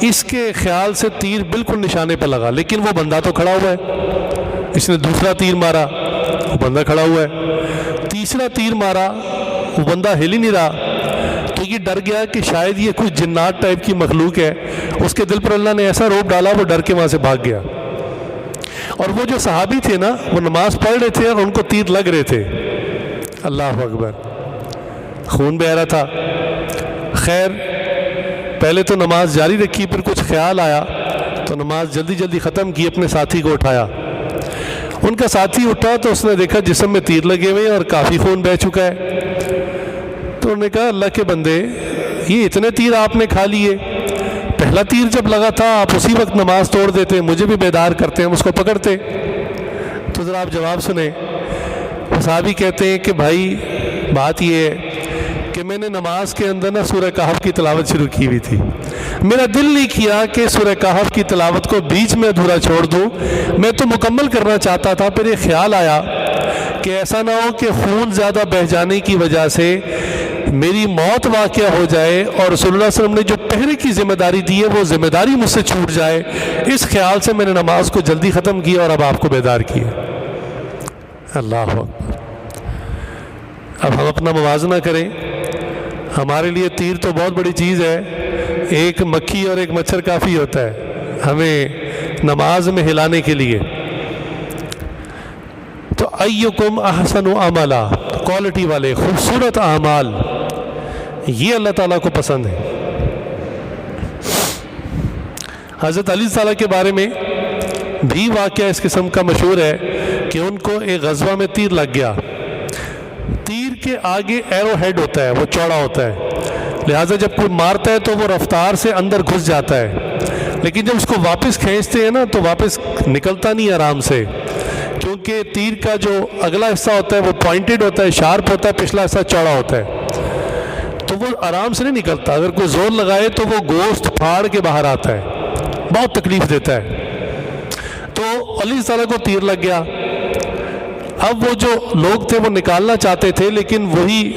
Speaker 1: اس کے خیال سے تیر بالکل نشانے پہ لگا، لیکن وہ بندہ تو کھڑا ہوا ہے۔ اس نے دوسرا تیر مارا، وہ بندہ کھڑا ہوا ہے۔ تیسرا تیر مارا، وہ بندہ ہل ہی نہیں رہا۔ تو یہ ڈر گیا کہ شاید یہ کوئی جنات ٹائپ کی مخلوق ہے، اس کے دل پر اللہ نے ایسا روب ڈالا، وہ ڈر کے وہاں سے بھاگ گیا۔ اور وہ جو صحابی تھے نا، وہ نماز پڑھ رہے تھے اور ان کو تیر لگ رہے تھے۔ اللہ اکبر، خون بہہ رہا تھا۔ خیر پہلے تو نماز جاری رکھی، پھر کچھ خیال آیا تو نماز جلدی جلدی ختم کی، اپنے ساتھی کو اٹھایا۔ ان کا ساتھی اٹھا تو اس نے دیکھا جسم میں تیر لگے ہوئے اور کافی خون بہہ چکا ہے۔ تو انہوں نے کہا اللہ کے بندے، یہ اتنے تیر آپ نے کھا لیے؟ پہلا تیر جب لگا تھا آپ اسی وقت نماز توڑ دیتے، مجھے بھی بیدار کرتے، ہم اس کو پکڑتے۔ تو ذرا آپ جواب سنیں۔ صحابی کہتے ہیں کہ بھائی بات یہ ہے کہ میں نے نماز کے اندر نا سورہ کہف کی تلاوت شروع کی ہوئی تھی، میرا دل نہیں کیا کہ سورہ کہف کی تلاوت کو بیچ میں ادھورا چھوڑ دوں، میں تو مکمل کرنا چاہتا تھا۔ پھر یہ خیال آیا کہ ایسا نہ ہو کہ خون زیادہ بہہ جانے کی وجہ سے میری موت واقع ہو جائے اور رسول اللہ صلی اللہ علیہ وسلم نے جو پہرے کی ذمہ داری دی ہے وہ ذمہ داری مجھ سے چھوٹ جائے، اس خیال سے میں نے نماز کو جلدی ختم کیا اور اب آپ کو بیدار کیا۔ اللہ اکبر۔ اب ہم اپنا موازنہ کریں، ہمارے لیے تیر تو بہت بڑی چیز ہے، ایک مکھی اور ایک مچھر کافی ہوتا ہے ہمیں نماز میں ہلانے کے لیے۔ تو ایکم احسن عملا، کوالٹی والے خوبصورت اعمال، یہ اللہ تعالیٰ کو پسند ہے۔ حضرت علی تعالیٰ کے بارے میں بھی واقعہ اس قسم کا مشہور ہے کہ ان کو ایک غزوہ میں تیر لگ گیا۔ تیر کے آگے ایرو ہیڈ ہوتا ہے، وہ چوڑا ہوتا ہے، لہٰذا جب کوئی مارتا ہے تو وہ رفتار سے اندر گھس جاتا ہے، لیکن جب اس کو واپس کھینچتے ہیں نا تو واپس نکلتا نہیں آرام سے، کیونکہ تیر کا جو اگلا حصہ ہوتا ہے وہ پوائنٹڈ ہوتا ہے، شارپ ہوتا ہے، پچھلا حصہ چوڑا ہوتا ہے، تو وہ آرام سے نہیں نکلتا۔ اگر کوئی زور لگائے تو وہ گوشت پھاڑ کے باہر آتا ہے، بہت تکلیف دیتا ہے۔ تو علی تعالیٰ کو تیر لگ گیا۔ اب وہ جو لوگ تھے وہ نکالنا چاہتے تھے، لیکن وہی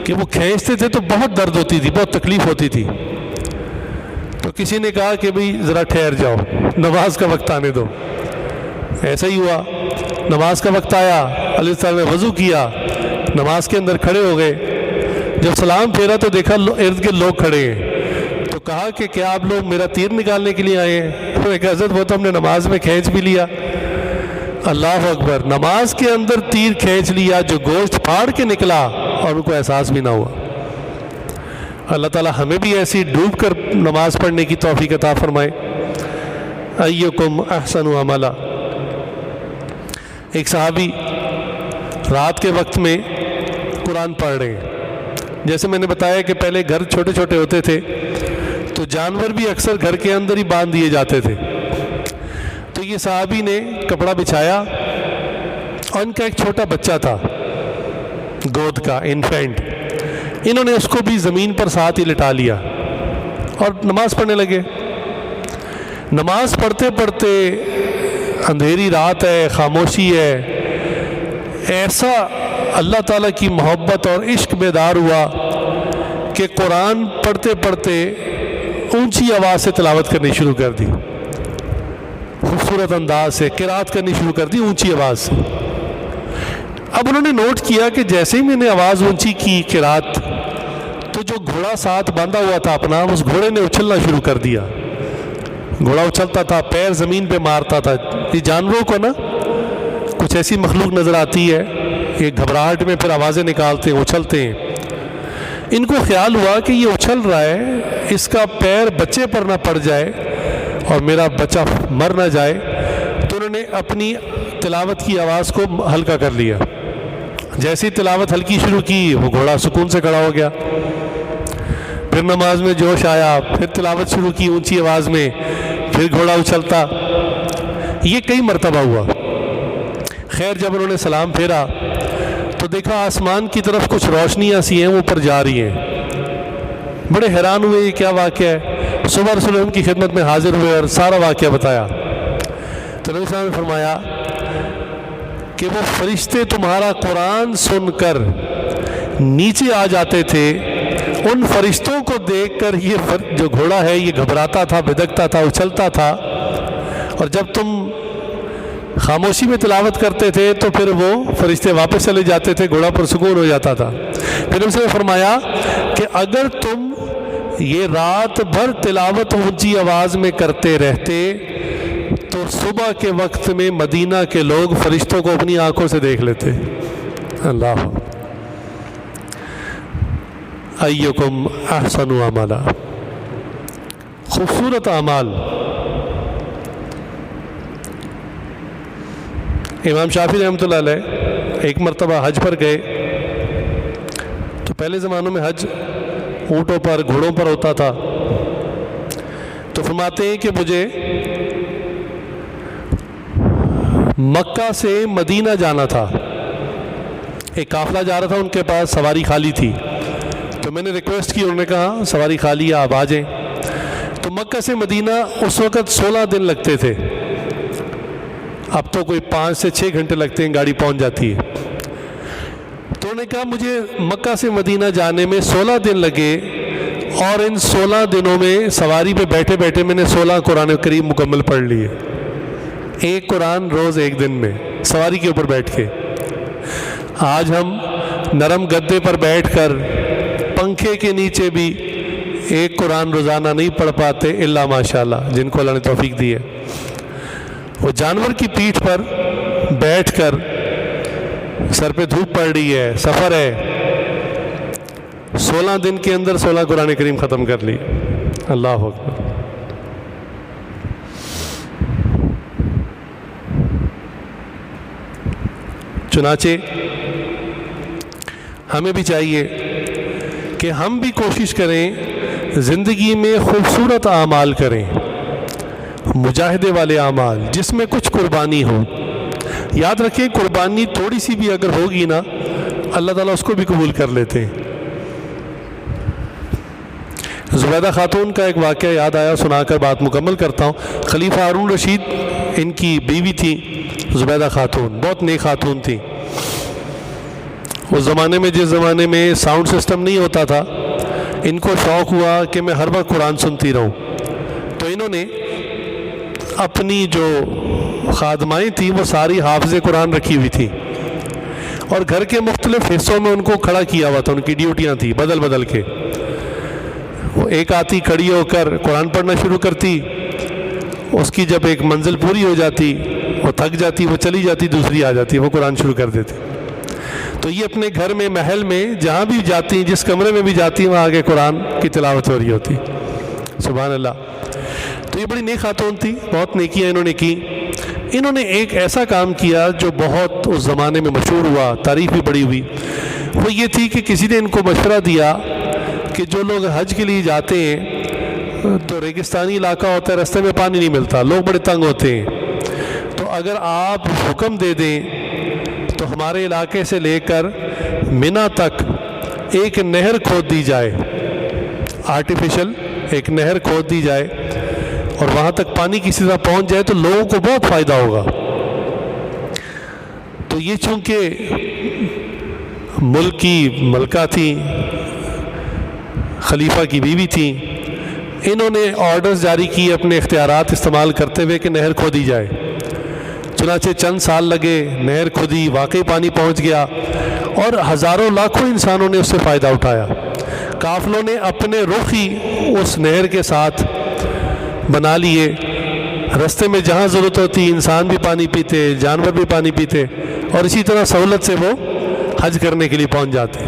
Speaker 1: کہ وہ کھینچتے تھے تو بہت درد ہوتی تھی، بہت تکلیف ہوتی تھی۔ تو کسی نے کہا کہ بھئی ذرا ٹھہر جاؤ، نماز کا وقت آنے دو۔ ایسا ہی ہوا، نماز کا وقت آیا، علیہ السلام نے وضو کیا، نماز کے اندر کھڑے ہو گئے۔ جب سلام پھیرا تو دیکھا ارد گرد لوگ کھڑے ہیں، تو کہا کہ کیا آپ لوگ میرا تیر نکالنے کے لیے آئے ہیں؟ انہوں نے کہا حضرت وہ تو ہم نے نماز میں کھینچ بھی لیا۔ اللہ اکبر، نماز کے اندر تیر کھینچ لیا جو گوشت پھاڑ کے نکلا اور ان کو احساس بھی نہ ہوا۔ اللہ تعالی ہمیں بھی ایسی ڈوب کر نماز پڑھنے کی توفیق عطا فرمائے۔ ایکم احسن عملا۔ ایک صحابی رات کے وقت میں قرآن پڑھ رہے ہیں۔ جیسے میں نے بتایا کہ پہلے گھر چھوٹے چھوٹے ہوتے تھے تو جانور بھی اکثر گھر کے اندر ہی باندھ دیے جاتے تھے، تو یہ صحابی نے کپڑا بچھایا اور ان کا ایک چھوٹا بچہ تھا گود کا، انفینٹ، انہوں نے اس کو بھی زمین پر ساتھ ہی لٹا لیا اور نماز پڑھنے لگے۔ نماز پڑھتے پڑھتے اندھیری رات ہے، خاموشی ہے، ایسا اللہ تعالیٰ کی محبت اور عشق بیدار ہوا کہ قرآن پڑھتے پڑھتے اونچی آواز سے تلاوت کرنی شروع کر دی، خوبصورت انداز سے قرات کرنی شروع کر دی اونچی آواز سے۔ اب انہوں نے نوٹ کیا کہ جیسے ہی میں نے آواز اونچی کی قرات، تو جو گھوڑا ساتھ باندھا ہوا تھا اپنا، اس گھوڑے نے اچھلنا شروع کر دیا۔ گھوڑا اچھلتا تھا، پیر زمین پہ مارتا تھا۔ یہ جانوروں کو نا کچھ ایسی مخلوق نظر آتی ہے، یہ گھبراہٹ میں پھر آوازیں نکالتے ہیں، اچھلتے ہیں۔ ان کو خیال ہوا کہ یہ اچھل رہا ہے، اس کا پیر بچے پر نہ پڑ جائے اور میرا بچہ مر نہ جائے، تو انہوں نے اپنی تلاوت کی آواز کو ہلکا کر لیا۔ جیسی تلاوت ہلکی شروع کی، وہ گھوڑا سکون سے کھڑا ہو گیا۔ پھر نماز میں جوش آیا، پھر تلاوت شروع کی اونچی آواز میں، پھر گھوڑا اچھلتا۔ یہ کئی مرتبہ ہوا۔ خیر جب انہوں نے سلام پھیرا تو دیکھا آسمان کی طرف کچھ روشنیاں سی ہیں اوپر جا رہی ہیں۔ بڑے حیران ہوئے، یہ کیا واقعہ ہے؟ صبح رسول اللہ کی خدمت میں حاضر ہوئے اور سارا واقعہ بتایا۔ تو نبی صلی اللہ علیہ وسلم نے فرمایا کہ وہ فرشتے تمہارا قرآن سن کر نیچے آ جاتے تھے، ان فرشتوں کو دیکھ کر یہ جو گھوڑا ہے یہ گھبراتا تھا، بدکتا تھا، اچھلتا تھا، اور جب تم خاموشی میں تلاوت کرتے تھے تو پھر وہ فرشتے واپس چلے جاتے تھے، گھوڑا پرسکون ہو جاتا تھا۔ پھر اس نے فرمایا کہ اگر تم یہ رات بھر تلاوت اونچی آواز میں کرتے رہتے تو صبح کے وقت میں مدینہ کے لوگ فرشتوں کو اپنی آنکھوں سے دیکھ لیتے۔ اللہ ایکم احسن عملا۔ خوبصورت اعمال۔ امام شافعی رحمۃ اللہ علیہ ایک مرتبہ حج پر گئے، تو پہلے زمانوں میں حج اونٹوں پر، گھوڑوں پر ہوتا تھا۔ تو فرماتے ہیں کہ مجھے مکہ سے مدینہ جانا تھا، ایک قافلہ جا رہا تھا، ان کے پاس سواری خالی تھی، تو میں نے ریکویسٹ کی، انہوں نے کہا سواری خالی ہے آپ آ جائیں۔ تو مکہ سے مدینہ اس وقت 16 دن لگتے تھے، اب تو کوئی 5 سے 6 گھنٹے لگتے ہیں، گاڑی پہنچ جاتی ہے۔ تو انہوں نے کہا مجھے مکہ سے مدینہ جانے میں 16 دن لگے، اور ان 16 دنوں میں سواری پہ بیٹھے بیٹھے میں نے 16 قرآن کریم مکمل پڑھ لیے، ایک قرآن روز ایک دن میں سواری کے اوپر بیٹھ کے۔ آج ہم نرم گدے پر بیٹھ کر پنکھے کے نیچے بھی ایک قرآن روزانہ نہیں پڑھ پاتے، الا ماشاءاللہ جن کو اللہ نے توفیق دی ہے۔ وہ جانور کی پیٹھ پر بیٹھ کر، سر پہ دھوپ پڑ رہی ہے، سفر ہے، 16 دن کے اندر 16 قرآن کریم ختم کر لی۔ اللہ اکبر۔ چنانچہ ہمیں بھی چاہیے کہ ہم بھی کوشش کریں زندگی میں خوبصورت اعمال کریں، مجاہدے والے اعمال جس میں کچھ قربانی ہو۔ یاد رکھیں قربانی تھوڑی سی بھی اگر ہوگی نا، اللہ تعالیٰ اس کو بھی قبول کر لیتے ہیں۔ زبیدہ خاتون کا ایک واقعہ یاد آیا، سنا کر بات مکمل کرتا ہوں۔ خلیفہ ہارون رشید ان کی بیوی تھی زبیدہ خاتون، بہت نیک خاتون تھی۔ اس زمانے میں، جس زمانے میں ساؤنڈ سسٹم نہیں ہوتا تھا، ان کو شوق ہوا کہ میں ہر وقت قرآن سنتی رہوں، تو انہوں نے اپنی جو خادمائیں تھیں وہ ساری حافظ قرآن رکھی ہوئی تھی، اور گھر کے مختلف حصوں میں ان کو کھڑا کیا ہوا تھا، ان کی ڈیوٹیاں تھیں بدل بدل کے۔ وہ ایک آتی کھڑی ہو کر قرآن پڑھنا شروع کرتی، اس کی جب ایک منزل پوری ہو جاتی وہ تھک جاتی، وہ چلی جاتی، دوسری آ جاتی، وہ قرآن شروع کر دیتی. تو یہ اپنے گھر میں، محل میں، جہاں بھی جاتی ہیں، جس کمرے میں بھی جاتی ہیں، وہاں آگے قرآن کی تلاوت ہو رہی ہوتی. سبحان اللہ. تو یہ بڑی نیک خاتون تھی، بہت نیکیاں انہوں نے کی. انہوں نے ایک ایسا کام کیا جو بہت اس زمانے میں مشہور ہوا، تعریف بھی بڑی ہوئی. وہ یہ تھی کہ کسی نے ان کو مشورہ دیا کہ جو لوگ حج کے لیے جاتے ہیں تو ریگستانی علاقہ ہوتا ہے، رستے میں پانی نہیں ملتا، لوگ بڑے تنگ ہوتے ہیں. تو اگر آپ حکم دے دیں تو ہمارے علاقے سے لے کر منا تک ایک نہر کھود دی جائے، آرٹیفیشل ایک نہر کھود دی جائے اور وہاں تک پانی کسی طرح پہنچ جائے تو لوگوں کو بہت فائدہ ہوگا. تو یہ چونکہ ملک کی ملکہ تھی، خلیفہ کی بیوی تھی، انہوں نے آرڈرز جاری کیے اپنے اختیارات استعمال کرتے ہوئے کہ نہر کھودی جائے. چنانچہ چند سال لگے، نہر کھودی، واقعی پانی پہنچ گیا اور ہزاروں لاکھوں انسانوں نے اس سے فائدہ اٹھایا. قافلوں نے اپنے رخ ہی اس نہر کے ساتھ بنا لیے. رستے میں جہاں ضرورت ہوتی انسان بھی پانی پیتے، جانور بھی پانی پیتے، اور اسی طرح سہولت سے وہ حج کرنے کے لیے پہنچ جاتے.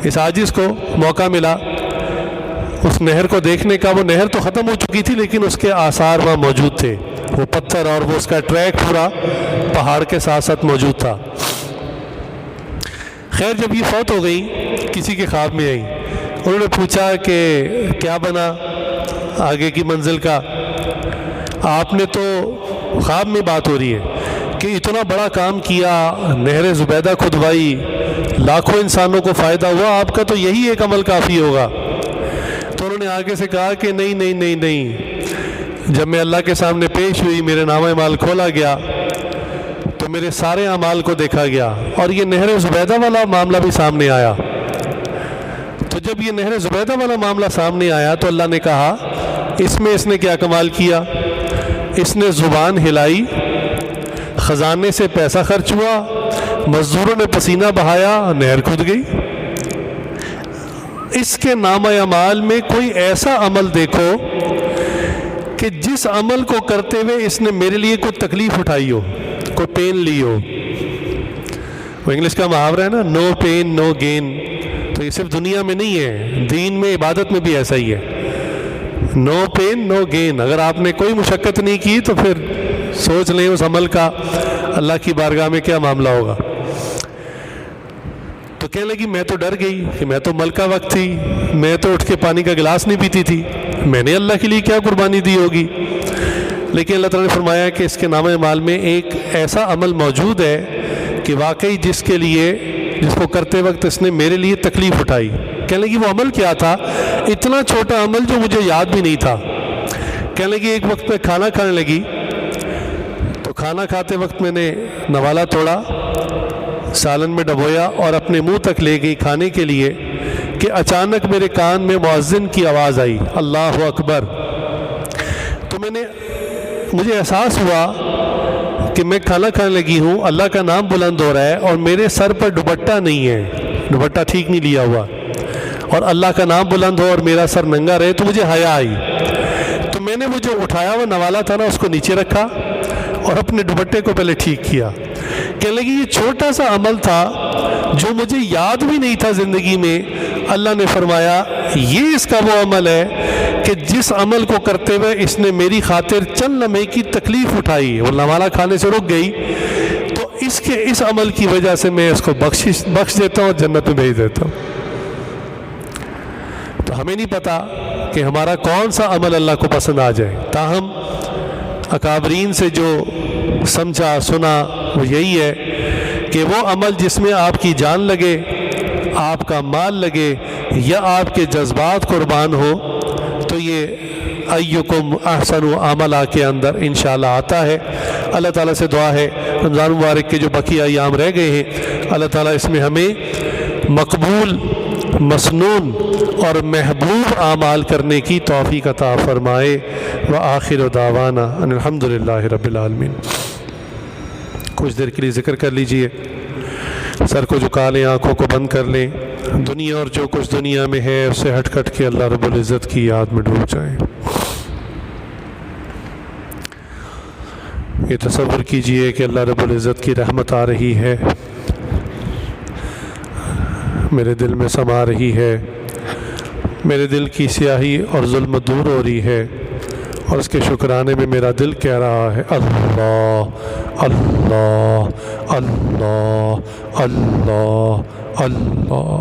Speaker 1: اس عاجز کو موقع ملا اس نہر کو دیکھنے کا. وہ نہر تو ختم ہو چکی تھی لیکن اس کے آثار وہاں موجود تھے، وہ پتھر اور وہ اس کا ٹریک پورا پہاڑ کے ساتھ ساتھ موجود تھا. خیر جب یہ فوت ہو گئی، کسی کے خواب میں آئی. انہوں نے پوچھا کہ کیا بنا آگے کی منزل کا؟ آپ نے تو خواب میں بات ہو رہی ہے کہ اتنا بڑا کام کیا، نہر زبیدہ کھدوائی، لاکھوں انسانوں کو فائدہ ہوا، آپ کا تو یہی ایک عمل کافی ہوگا. تو انہوں نے آگے سے کہا کہ نہیں نہیں نہیں نہیں، جب میں اللہ کے سامنے پیش ہوئی، میرے نامہ اعمال کھولا گیا تو میرے سارے اعمال کو دیکھا گیا اور یہ نہر زبیدہ والا معاملہ بھی سامنے آیا. تو جب یہ نہر زبیدہ والا معاملہ سامنے آیا تو اللہ نے کہا اس میں اس نے کیا کمال کیا. اس نے زبان ہلائی، خزانے سے پیسہ خرچ ہوا، مزدوروں نے پسینہ بہایا، نہر کھد گئی. اس کے نامہ اعمال میں کوئی ایسا عمل دیکھو کہ جس عمل کو کرتے ہوئے اس نے میرے لیے کوئی تکلیف اٹھائی ہو، کوئی پین لی ہو. وہ انگلش کا محاورہ ہے نا، نو پین نو گین. تو یہ صرف دنیا میں نہیں ہے، دین میں، عبادت میں بھی ایسا ہی ہے. نو پین نو گین. اگر آپ نے کوئی مشقت نہیں کی تو پھر سوچ لیں اس عمل کا اللہ کی بارگاہ میں کیا معاملہ ہوگا. تو کہنے لگی میں تو ڈر گئی کہ میں تو ملکہ وقت تھی، میں تو اٹھ کے پانی کا گلاس نہیں پیتی تھی، میں نے اللہ کے لیے کیا قربانی دی ہوگی. لیکن اللہ تعالیٰ نے فرمایا کہ اس کے نامہ اعمال میں ایک ایسا عمل موجود ہے کہ واقعی جس کو کرتے وقت اس نے میرے لیے تکلیف اٹھائی. کہنے لگی وہ عمل کیا تھا؟ اتنا چھوٹا عمل جو مجھے یاد بھی نہیں تھا. کہنے لگی ایک وقت میں کھانا کھانے لگی تو کھانا کھاتے وقت میں نے نوالا توڑا، سالن میں ڈبویا اور اپنے منہ تک لے گئی کھانے کے لیے کہ اچانک میرے کان میں مؤذن کی آواز آئی، اللہ اکبر. تو مجھے احساس ہوا کہ میں کھانا کھانے لگی ہوں، اللہ کا نام بلند ہو رہا ہے اور میرے سر پر دوپٹہ نہیں ہے، دوپٹہ ٹھیک نہیں لیا ہوا، اور اللہ کا نام بلند ہو اور میرا سر ننگا رہے تو مجھے حیا آئی. تو میں نے وہ جو اٹھایا ہوا نوالا تھا نا، اس کو نیچے رکھا اور اپنے دوپٹے کو پہلے ٹھیک کیا. کہنے لگی یہ چھوٹا سا عمل تھا جو مجھے یاد بھی نہیں تھا زندگی میں. اللہ نے فرمایا یہ اس کا وہ عمل ہے کہ جس عمل کو کرتے ہوئے اس نے میری خاطر چند لمحے کی تکلیف اٹھائی، وہ نوالا کھانے سے رک گئی، تو اس عمل کی وجہ سے میں اس کو بخش دیتا ہوں اور جنت میں بھیج دیتا ہوں. تو ہمیں نہیں پتا کہ ہمارا کون سا عمل اللہ کو پسند آ جائے. تاہم اکابرین سے جو سمجھا سنا وہ یہی ہے کہ وہ عمل جس میں آپ کی جان لگے، آپ کا مال لگے یا آپ کے جذبات قربان ہو، تو یہ ایکم احسن عملا کے اندر انشاءاللہ آتا ہے. اللہ تعالیٰ سے دعا ہے رمضان مبارک کے جو بقیہ ایام رہ گئے ہیں، اللہ تعالیٰ اس میں ہمیں مقبول، مسنون اور محبوب اعمال کرنے کی توفیق عطا فرمائے. وآخر دعوانا ان الحمدللہ رب العالمین. کچھ دیر کے لیے ذکر کر لیجئے، سر کو جھکا لیں، آنکھوں کو بند کر لیں، دنیا اور جو کچھ دنیا میں ہے اس سے ہٹ کٹ کے اللہ رب العزت کی یاد میں ڈوب جائیں. یہ تصور کیجئے کہ اللہ رب العزت کی رحمت آ رہی ہے، میرے دل میں سما رہی ہے، میرے دل کی سیاہی اور ظلم دور ہو رہی ہے، اور اس کے شکرانے میں میرا دل کہہ رہا ہے اللہ اللہ اللہ اللہ اللہ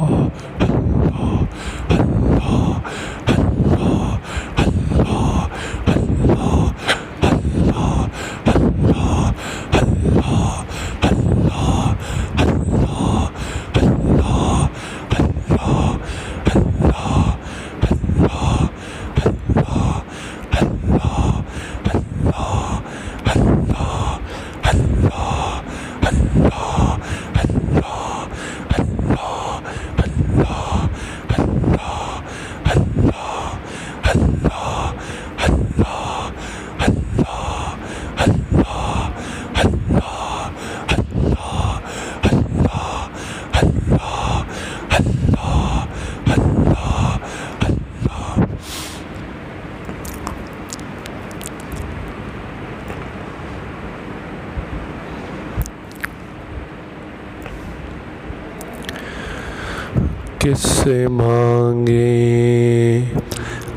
Speaker 1: کس سے مانگیں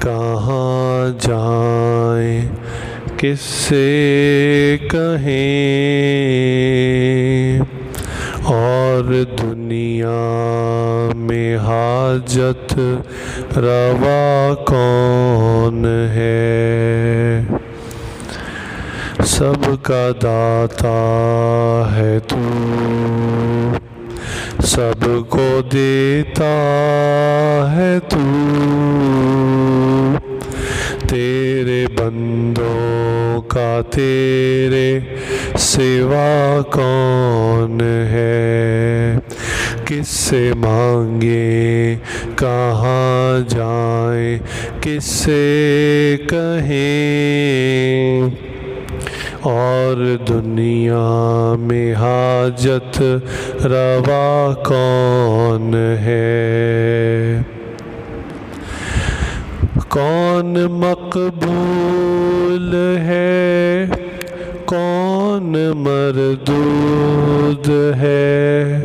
Speaker 1: کہاں جائیں، کس سے کہیں، اور دنیا میں حاجت روا کون ہے؟ سب کا داتا ہے تو، سب کو دیتا ہے تو، تیرے بندوں کا تیرے سوا کون ہے؟ کس سے مانگیں کہاں جائیں، کس سے کہیں، اور دنیا میں حاجت روا کون ہے؟ کون مقبول ہے، کون مردود ہے،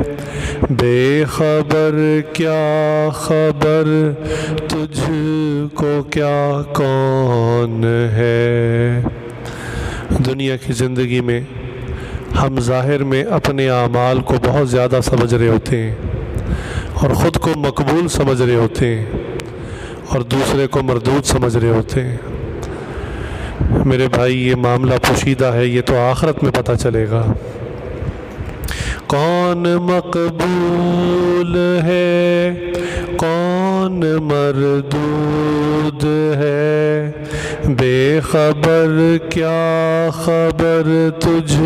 Speaker 1: بے خبر کیا خبر، تجھ کو کیا کون ہے؟ دنیا کی زندگی میں ہم ظاہر میں اپنے اعمال کو بہت زیادہ سمجھ رہے ہوتے ہیں اور خود کو مقبول سمجھ رہے ہوتے ہیں اور دوسرے کو مردود سمجھ رہے ہوتے ہیں۔ میرے بھائی، یہ معاملہ پوشیدہ ہے، یہ تو آخرت میں پتہ چلے گا۔ کون مقبول ہے، کون مردود ہے، بے خبر کیا خبر، تجھ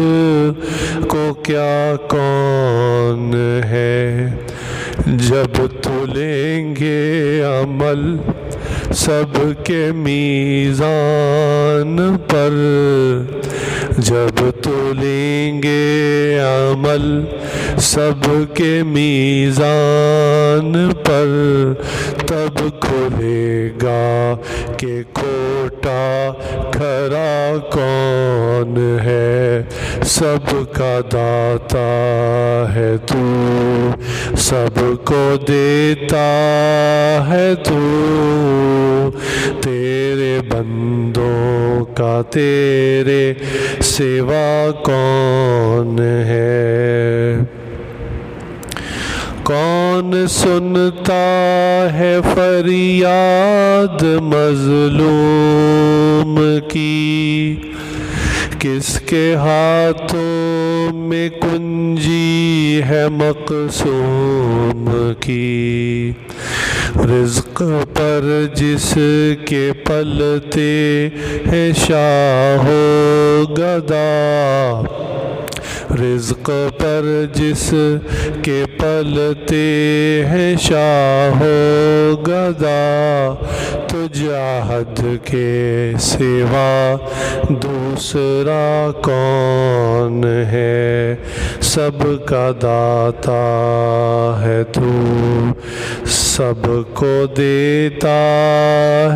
Speaker 1: کو کیا کون ہے؟ جب تلیں گے عمل سب کے میزان پر، جب تلیں گے عمل سب کے میزان پر، تب کھلے گا کہ کھوٹا کھرا کون ہے؟ سب کا داتا ہے تو، سب کو دیتا ہے تو، تیرے بندوں کا تیرے سوا کون ہے؟ کون سنتا ہے فریاد مظلوم کی، کس کے ہاتھوں میں کنجی ہے مقسوم کی، رزق پر جس کے پلتے ہیں شاہ و گدا، رزق پر جس کے پلتے ہیں شاہ و گدا، تجھ عہد کے سوا دوسرا کون ہے؟ سب کا داتا ہے تو، سب کو دیتا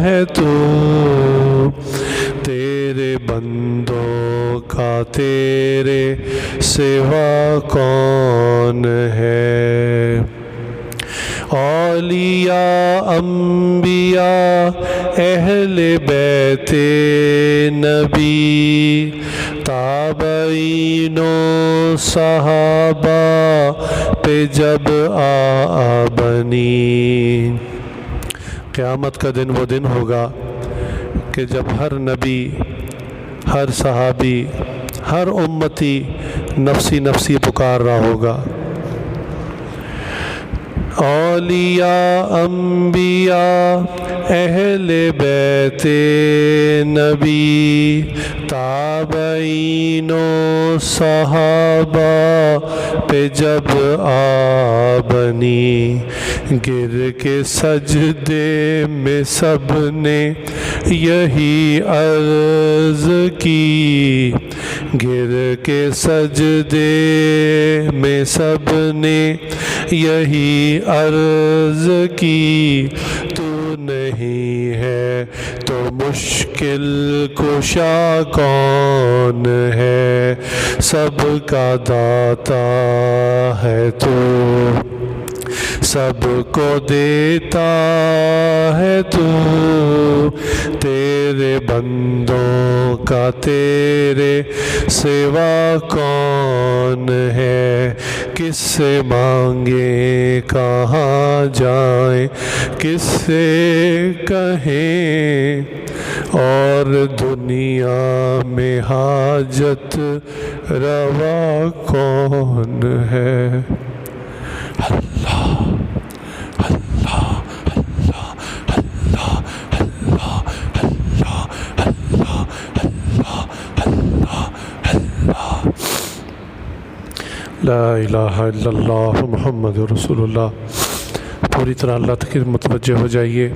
Speaker 1: ہے تو، تیرے بندوں کا تیرے سوا کون ہے؟ اولیاء انبیاء اہل بیت نبی تابعین و صحابہ پہ جب بنی، قیامت کا دن وہ دن ہوگا کہ جب ہر نبی، ہر صحابی، ہر امتی نفسی نفسی پکار رہا ہوگا۔ اولیاء انبیاء اہل بیت نبی تابعین و صحابہ پہ جب بنی، گر کے سجدے میں سب نے یہی عرض کی، گر کے سجدے میں سب نے یہی عرض کی، تو نہیں ہے تو مشکل کشا کون ہے؟ سب کا داتا ہے تو، سب کو دیتا ہے تو، تیرے بندوں کا تیرے سوا کون ہے؟ کس سے مانگیں کہاں جائیں، کس سے کہیں، اور دنیا میں حاجت روا کون ہے؟ اللہ اللہ اللہ اللہ اللہ اللہ اللہ اللہ اللہ اللہ، لا الہ الا اللہ محمد رسول اللہ۔ پوری طرح اللہ تک متوجہ ہو جائیے۔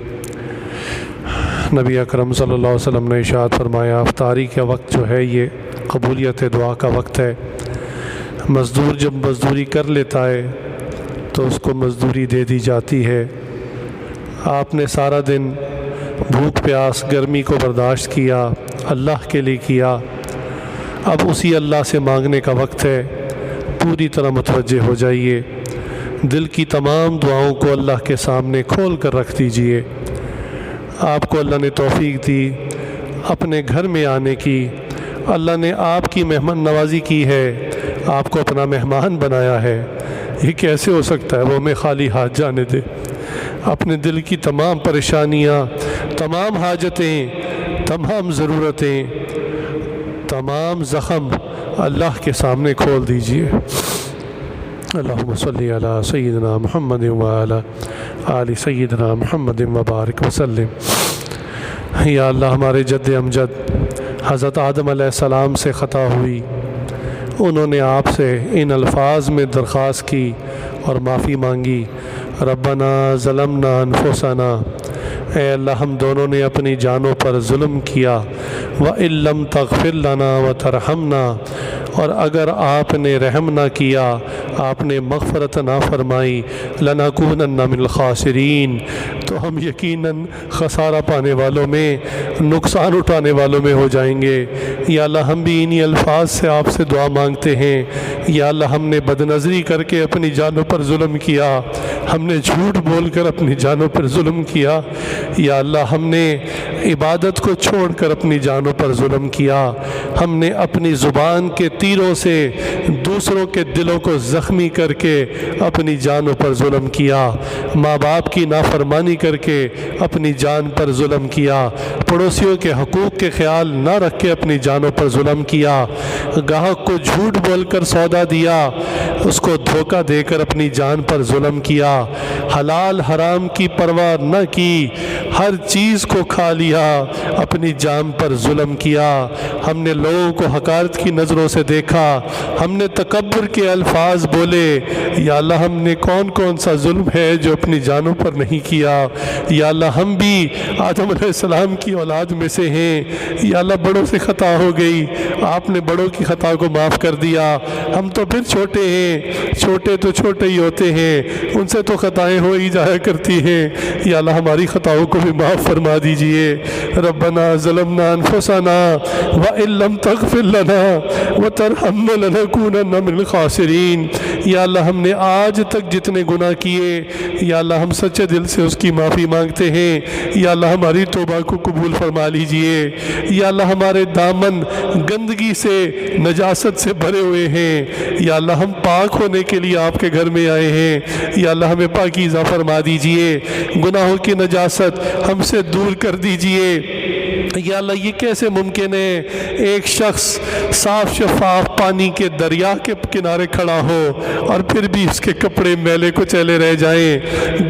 Speaker 1: نبی اکرم صلی اللہ علیہ وسلم نے ارشاد فرمایا، افطاری کا وقت جو ہے یہ قبولیت دعا کا وقت ہے۔ مزدور جب مزدوری کر لیتا ہے تو اس کو مزدوری دے دی جاتی ہے۔ آپ نے سارا دن بھوک پیاس گرمی کو برداشت کیا، اللہ کے لیے کیا، اب اسی اللہ سے مانگنے کا وقت ہے۔ پوری طرح متوجہ ہو جائیے، دل کی تمام دعاؤں کو اللہ کے سامنے کھول کر رکھ دیجئے۔ آپ کو اللہ نے توفیق دی اپنے گھر میں آنے کی، اللہ نے آپ کی مہمان نوازی کی ہے، آپ کو اپنا مہمان بنایا ہے۔ یہ کیسے ہو سکتا ہے وہ ہمیں خالی ہاتھ جانے دے؟ اپنے دل کی تمام پریشانیاں، تمام حاجتیں، تمام ضرورتیں، تمام زخم اللہ کے سامنے کھول دیجئے۔ اللہم صلی علی سیدنا محمد وعلی آل سیدنا محمد وبارک وسلم۔ یا اللہ، ہمارے جد امجد حضرت آدم علیہ السلام سے خطا ہوئی، انہوں نے آپ سے ان الفاظ میں درخواست کی اور معافی مانگی، ربنا ظلمنا انفسنا، اے اللہ ہم دونوں نے اپنی جانوں پر ظلم کیا، وَإِن لَّمْ تَغْفِرْ لَنَا وَتَرْحَمْنَا، اور اگر آپ نے رحم نہ کیا، آپ نے مغفرت نہ فرمائی، لَنَكُونَنَّ مِنَ الْخَاسِرِينَ، تو ہم یقیناً خسارہ پانے والوں میں، نقصان اٹھانے والوں میں ہو جائیں گے۔ یا اللہ ہم بھی انہی الفاظ سے آپ سے دعا مانگتے ہیں۔ یا اللہ ہم نے بدنظری کر کے اپنی جانوں پر ظلم کیا، ہم نے جھوٹ بول کر اپنی جانوں پر ظلم کیا، یا اللہ ہم نے عبادت کو چھوڑ کر اپنی جانوں پر ظلم کیا، ہم نے اپنی زبان کے تیروں سے دوسروں کے دلوں کو زخمی کر کے اپنی جانوں پر ظلم کیا، ماں باپ کی نافرمانی کر کے اپنی جان پر ظلم کیا، پڑوسیوں کے حقوق کے خیال نہ رکھ کے اپنی جانوں پر ظلم کیا، گاہک کو جھوٹ بول کر سودا دیا، اس کو دھوکہ دے کر اپنی جان پر ظلم کیا، حلال حرام کی پرواہ نہ کی، ہر چیز کو کھا لیا، اپنی جان پر ظلم کیا، ہم نے لوگوں کو حقارت کی نظروں سے دیکھا، ہم نے تکبر کے الفاظ بولے۔ یا اللہ ہم نے کون کون سا ظلم ہے جو اپنی جانوں پر نہیں کیا؟ یا اللہ ہم بھی آدم علیہ السلام کی اولاد میں سے ہیں۔ یا اللہ بڑوں سے خطا ہو گئی، آپ نے بڑوں کی خطا کو معاف کر دیا، ہم تو پھر چھوٹے ہیں، ہیں، چھوٹے تو چھوٹے ہی ہوتے ہیں، ان سے تو خطائیں ہو ہی جایا کرتی ہیں۔ یا اللہ ہماری خطاؤں کو بھی معاف فرما دیجئے۔ ربنا ظلمنا انفسنا وان لم تغفر لنا وترحمنا لنکونن من الخاسرین۔ یا اللہ ہم نے آج تک جتنے گناہ کیے، یا اللہ ہم سچے دل سے اس کی معافی مانگتے ہیں۔ یا اللہ ہماری توبہ کو قبول فرما لیجئے۔ یا اللہ ہمارے دامن گندگی سے، نجاست سے بھرے ہوئے ہیں، یا اللہ ہم پاک ہونے کے لیے آپ کے گھر میں آئے ہیں۔ یا اللہ ہمیں پاکیزہ فرما دیجئے، گناہوں کی نجاست ہم سے دور کر دیجئے۔ یا اللہ یہ کیسے ممکن ہے ایک شخص صاف شفاف پانی کے دریا کے کنارے کھڑا ہو اور پھر بھی اس کے کپڑے میلے کچیلے رہ جائیں،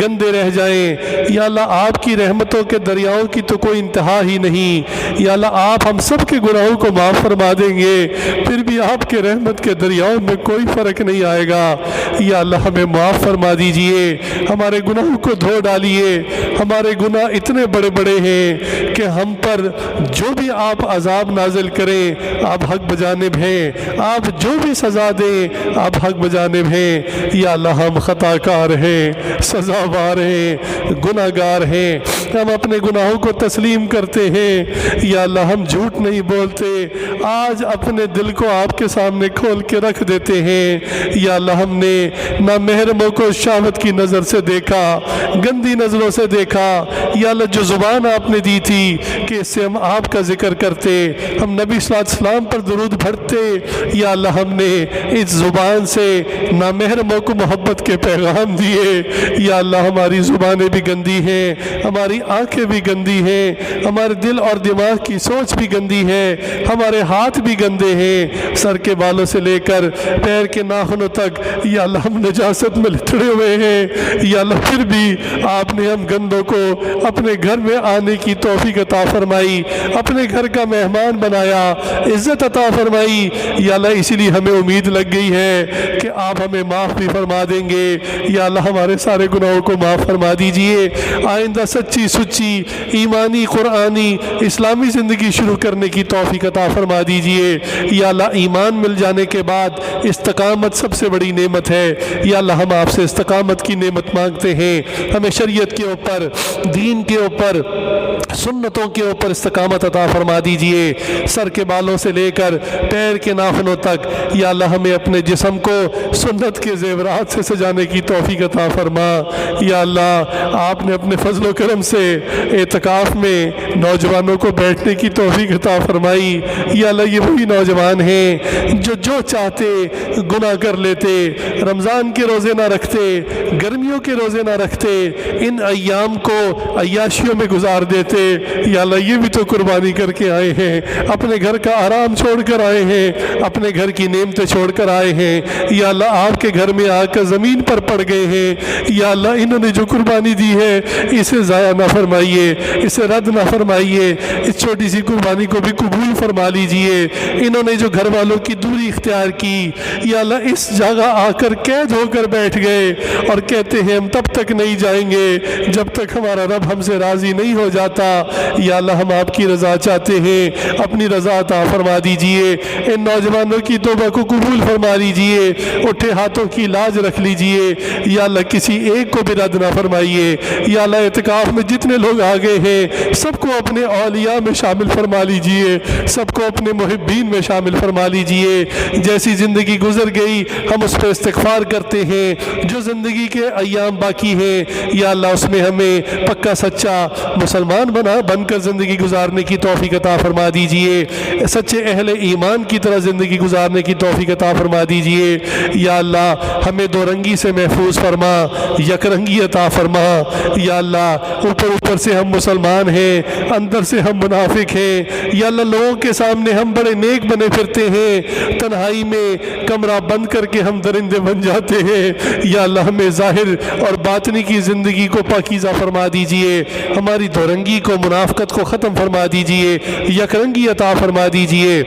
Speaker 1: گندے رہ جائیں۔ یا اللہ آپ کی رحمتوں کے دریاؤں کی تو کوئی انتہا ہی نہیں۔ یا اللہ آپ ہم سب کے گناہوں کو معاف فرما دیں گے، پھر بھی آپ کے رحمت کے دریاؤں میں کوئی فرق نہیں آئے گا۔ یا اللہ ہمیں معاف فرما دیجئے، ہمارے گناہوں کو دھو ڈالیے۔ ہمارے گناہ اتنے بڑے بڑے ہیں کہ ہم پر جو بھی آپ عذاب نازل کریں آپ حق بجانب ہیں، آپ جو بھی سزا دیں آپ حق بجانب ہیں۔ یا اللہ ہم خطا کار ہیں، سزاوار ہیں، گناہ گار ہیں، ہم اپنے گناہوں کو تسلیم کرتے ہیں۔ یا اللہ ہم جھوٹ نہیں بولتے، آج اپنے دل کو آپ کے سامنے کھول کے رکھ دیتے ہیں۔ یا اللہ ہم نے نامحرموں کو شہوت کی نظر سے دیکھا، گندی نظروں سے دیکھا۔ یا اللہ جو زبان آپ نے دی تھی کہ اس سے ہم آپ کا ذکر کرتے، ہم نبی صلی اللہ علیہ وسلم پر درود بھرتے، یا اللہ ہم نے اس زبان سے نامحرموں کو محبت کے پیغام دیے۔ یا اللہ ہماری زبانیں بھی گندی ہیں، ہماری آنکھیں بھی گندی ہیں، ہمارے دل اور دماغ کی سوچ بھی گندی ہے، ہمارے ہاتھ بھی گندے ہیں، سر کے بالوں سے لے کر پیر کے ناخنوں تک یا اللہ ہم نجاست میں لتڑے ہوئے ہیں۔ یا اللہ پھر بھی آپ نے ہم گندوں کو اپنے گھر میں آنے کی توفیق عطا فرمائی، اپنے گھر کا مہمان بنایا، عزت عطا فرمائی۔ یا اللہ اسی لیے ہمیں امید لگ گئی ہے کہ آپ ہمیں معاف بھی فرما دیں گے۔ یا اللہ ہمارے سارے گناہوں کو معاف فرما دیجئے، آئندہ سچی سچی ایمانی قرآنی اسلامی زندگی شروع کرنے کی توفیق عطا فرما دیجئے۔ یا اللہ ایمان مل جانے کے بعد استقامت سب سے بڑی نعمت ہے۔ یا اللہ ہم آپ سے استقامت کی نعمت مانگتے ہیں، ہمیں شریعت کے اوپر، دین کے اوپر، سنتوں کے اوپر استقامت عطا فرما دیجئے، سر کے بالوں سے لے کر پیر کے ناخنوں تک۔ یا اللہ ہمیں اپنے جسم کو سنت کے زیورات سے سجانے کی توفیق عطا فرما۔ یا اللہ آپ نے اپنے فضل و کرم سے اعتکاف میں نوجوانوں کو بیٹھنے کی توفیق عطا فرمائی۔ یا اللہ یہ وہی نوجوان ہیں جو چاہتے گناہ کر لیتے، رمضان کے روزے نہ رکھتے، گرمیوں کے روزے نہ رکھتے، ان ایام کو عیاشیوں میں گزار دیتے۔ یا اللہ یہ بھی تو قربانی کر کے آئے ہیں، اپنے گھر کا آرام چھوڑ کر آئے ہیں، اپنے گھر کی نعمتیں چھوڑ کر آئے ہیں۔ یا اللہ آپ کے گھر میں آ کر زمین پر پڑ گئے ہیں۔ یا اللہ انہوں نے جو قربانی دی ہے اسے ضائع نہ فرمائیے، اسے رد نہ فرمائیے، اس چھوٹی سی قربانی کو بھی قبول فرما لیجئے۔ انہوں نے جو گھر والوں کی دوری اختیار کی، یا اللہ اس جگہ آ کر قید ہو کر بیٹھ گئے اور کہتے ہیں ہم تب تک نہیں جائیں گے جب تک ہمارا رب ہم سے راضی نہیں ہو جاتا۔ یا اللہ ہم آپ کی رضا چاہتے ہیں، اپنی رضا عطا فرما دیجئے، ان نوجوانوں کی توبہ کو قبول فرما لیجئے، اٹھے ہاتھوں کی لاج رکھ لیجئے۔ یا اللہ کسی ایک کو بھی رد نہ فرمائیے۔ یا اللہ اعتکاف میں جتنے لوگ آ گئے ہیں سب کو اپنے اولیاء میں شامل فرما لیجئے، سب کو اپنے محبین میں شامل فرما لیجئے۔ جیسی زندگی گزر گئی ہم اس پہ استغفار کرتے ہیں، جو زندگی کے ایام باقی ہیں یا اللہ اس میں ہمیں پکا سچا مسلمان بن کر زندگی گزارنے کی توفیق عطا فرما دیجئے، سچے اہل ایمان کی طرح زندگی گزارنے کی توفیق عطا فرما دیجئے۔ یا اللہ ہمیں دو رنگی سے محفوظ فرما، یک رنگی عطا فرما۔ یا اللہ اوپر سے ہم مسلمان ہیں، اندر سے ہم منافق ہیں۔ یا اللہ لوگوں کے سامنے ہم بڑے نیک بنے پھرتے ہیں، تنہائی میں کمرہ بند کر کے ہم درندے بن جاتے ہیں۔ یا اللہ ہمیں ظاہر اور باطنی کی زندگی کو پاکیزہ فرما دیجئے، ہماری دو رنگی کو، منافقت کو ختم فرما دیجئے، یک رنگی عطا فرما دیجئے۔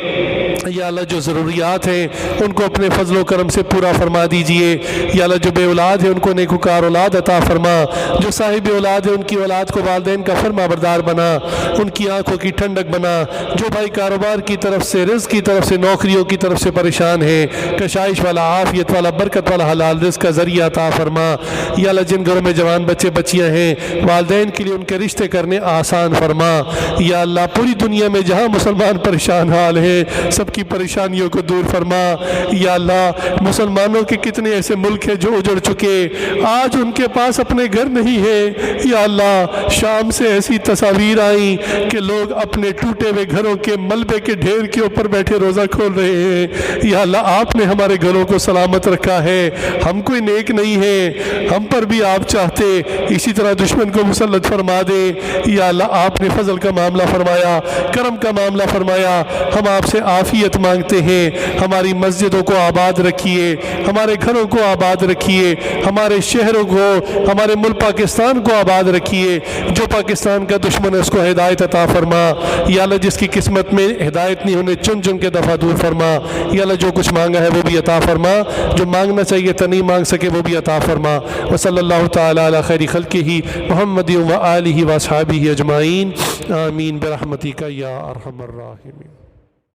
Speaker 1: یا اللہ جو ضروریات ہیں ان کو اپنے فضل و کرم سے پورا فرما دیجئے۔ یا اللہ جو بے اولاد ہیں ان کو نیکوکار اولاد عطا فرما، جو صاحب اولاد ہیں ان کی اولاد کو والدین کا فرما بردار بنا، ان کی آنکھوں کی ٹھنڈک بنا۔ جو بھائی کاروبار کی طرف سے، رزق کی طرف سے، نوکریوں کی طرف سے پریشان ہیں، کشائش والا، عافیت والا، برکت والا حلال رزق کا ذریعہ عطا فرما۔ یا اللہ جن گھروں میں جوان بچے بچیاں ہیں والدین کے لیے ان کے رشتے کرنے آسان فرما۔ یا اللہ پوری دنیا میں جہاں مسلمان پریشان حال ہیں سب کی پریشانیوں کو دور فرما۔ یا اللہ مسلمانوں کے کتنے ایسے ملک ہیں جو اجڑ چکے، آج ان کے پاس اپنے گھر نہیں ہے۔ یا اللہ شام سے ایسی تصاویر آئیں کہ لوگ اپنے ٹوٹے ہوئے گھروں کے ملبے کے ڈھیر کے اوپر بیٹھے روزہ کھول رہے ہیں۔ یا اللہ آپ نے ہمارے گھروں کو سلامت رکھا ہے، ہم کوئی نیک نہیں ہیں، ہم پر بھی آپ چاہتے اسی طرح دشمن کو مسلط فرما دے۔ یا اللہ آپ نے فضل کا معاملہ فرمایا، کرم کا معاملہ فرمایا، ہم آپ سے عافیت مانگتے ہیں۔ ہماری مسجدوں کو آباد رکھیے، ہمارے گھروں کو آباد رکھیے، ہمارے شہروں کو، ہمارے ملک پاکستان کو آباد رکھیے۔ جو پاکستان کا دشمن ہے اس کو ہدایت عطا فرما۔ یا اللہ جس کی قسمت میں ہدایت نہیں انہیں چن چن کے دفعہ دور فرما۔ یا اللہ جو کچھ مانگا ہے وہ بھی عطا فرما، جو مانگنا چاہیے تھا نہیں مانگ سکے وہ بھی عطا فرما۔ وصلی اللہ تعالی علی خیر خلقہ محمد و آلہ و اصحابہ اجمعین، آمین برحمتک یا ارحم الراحمین۔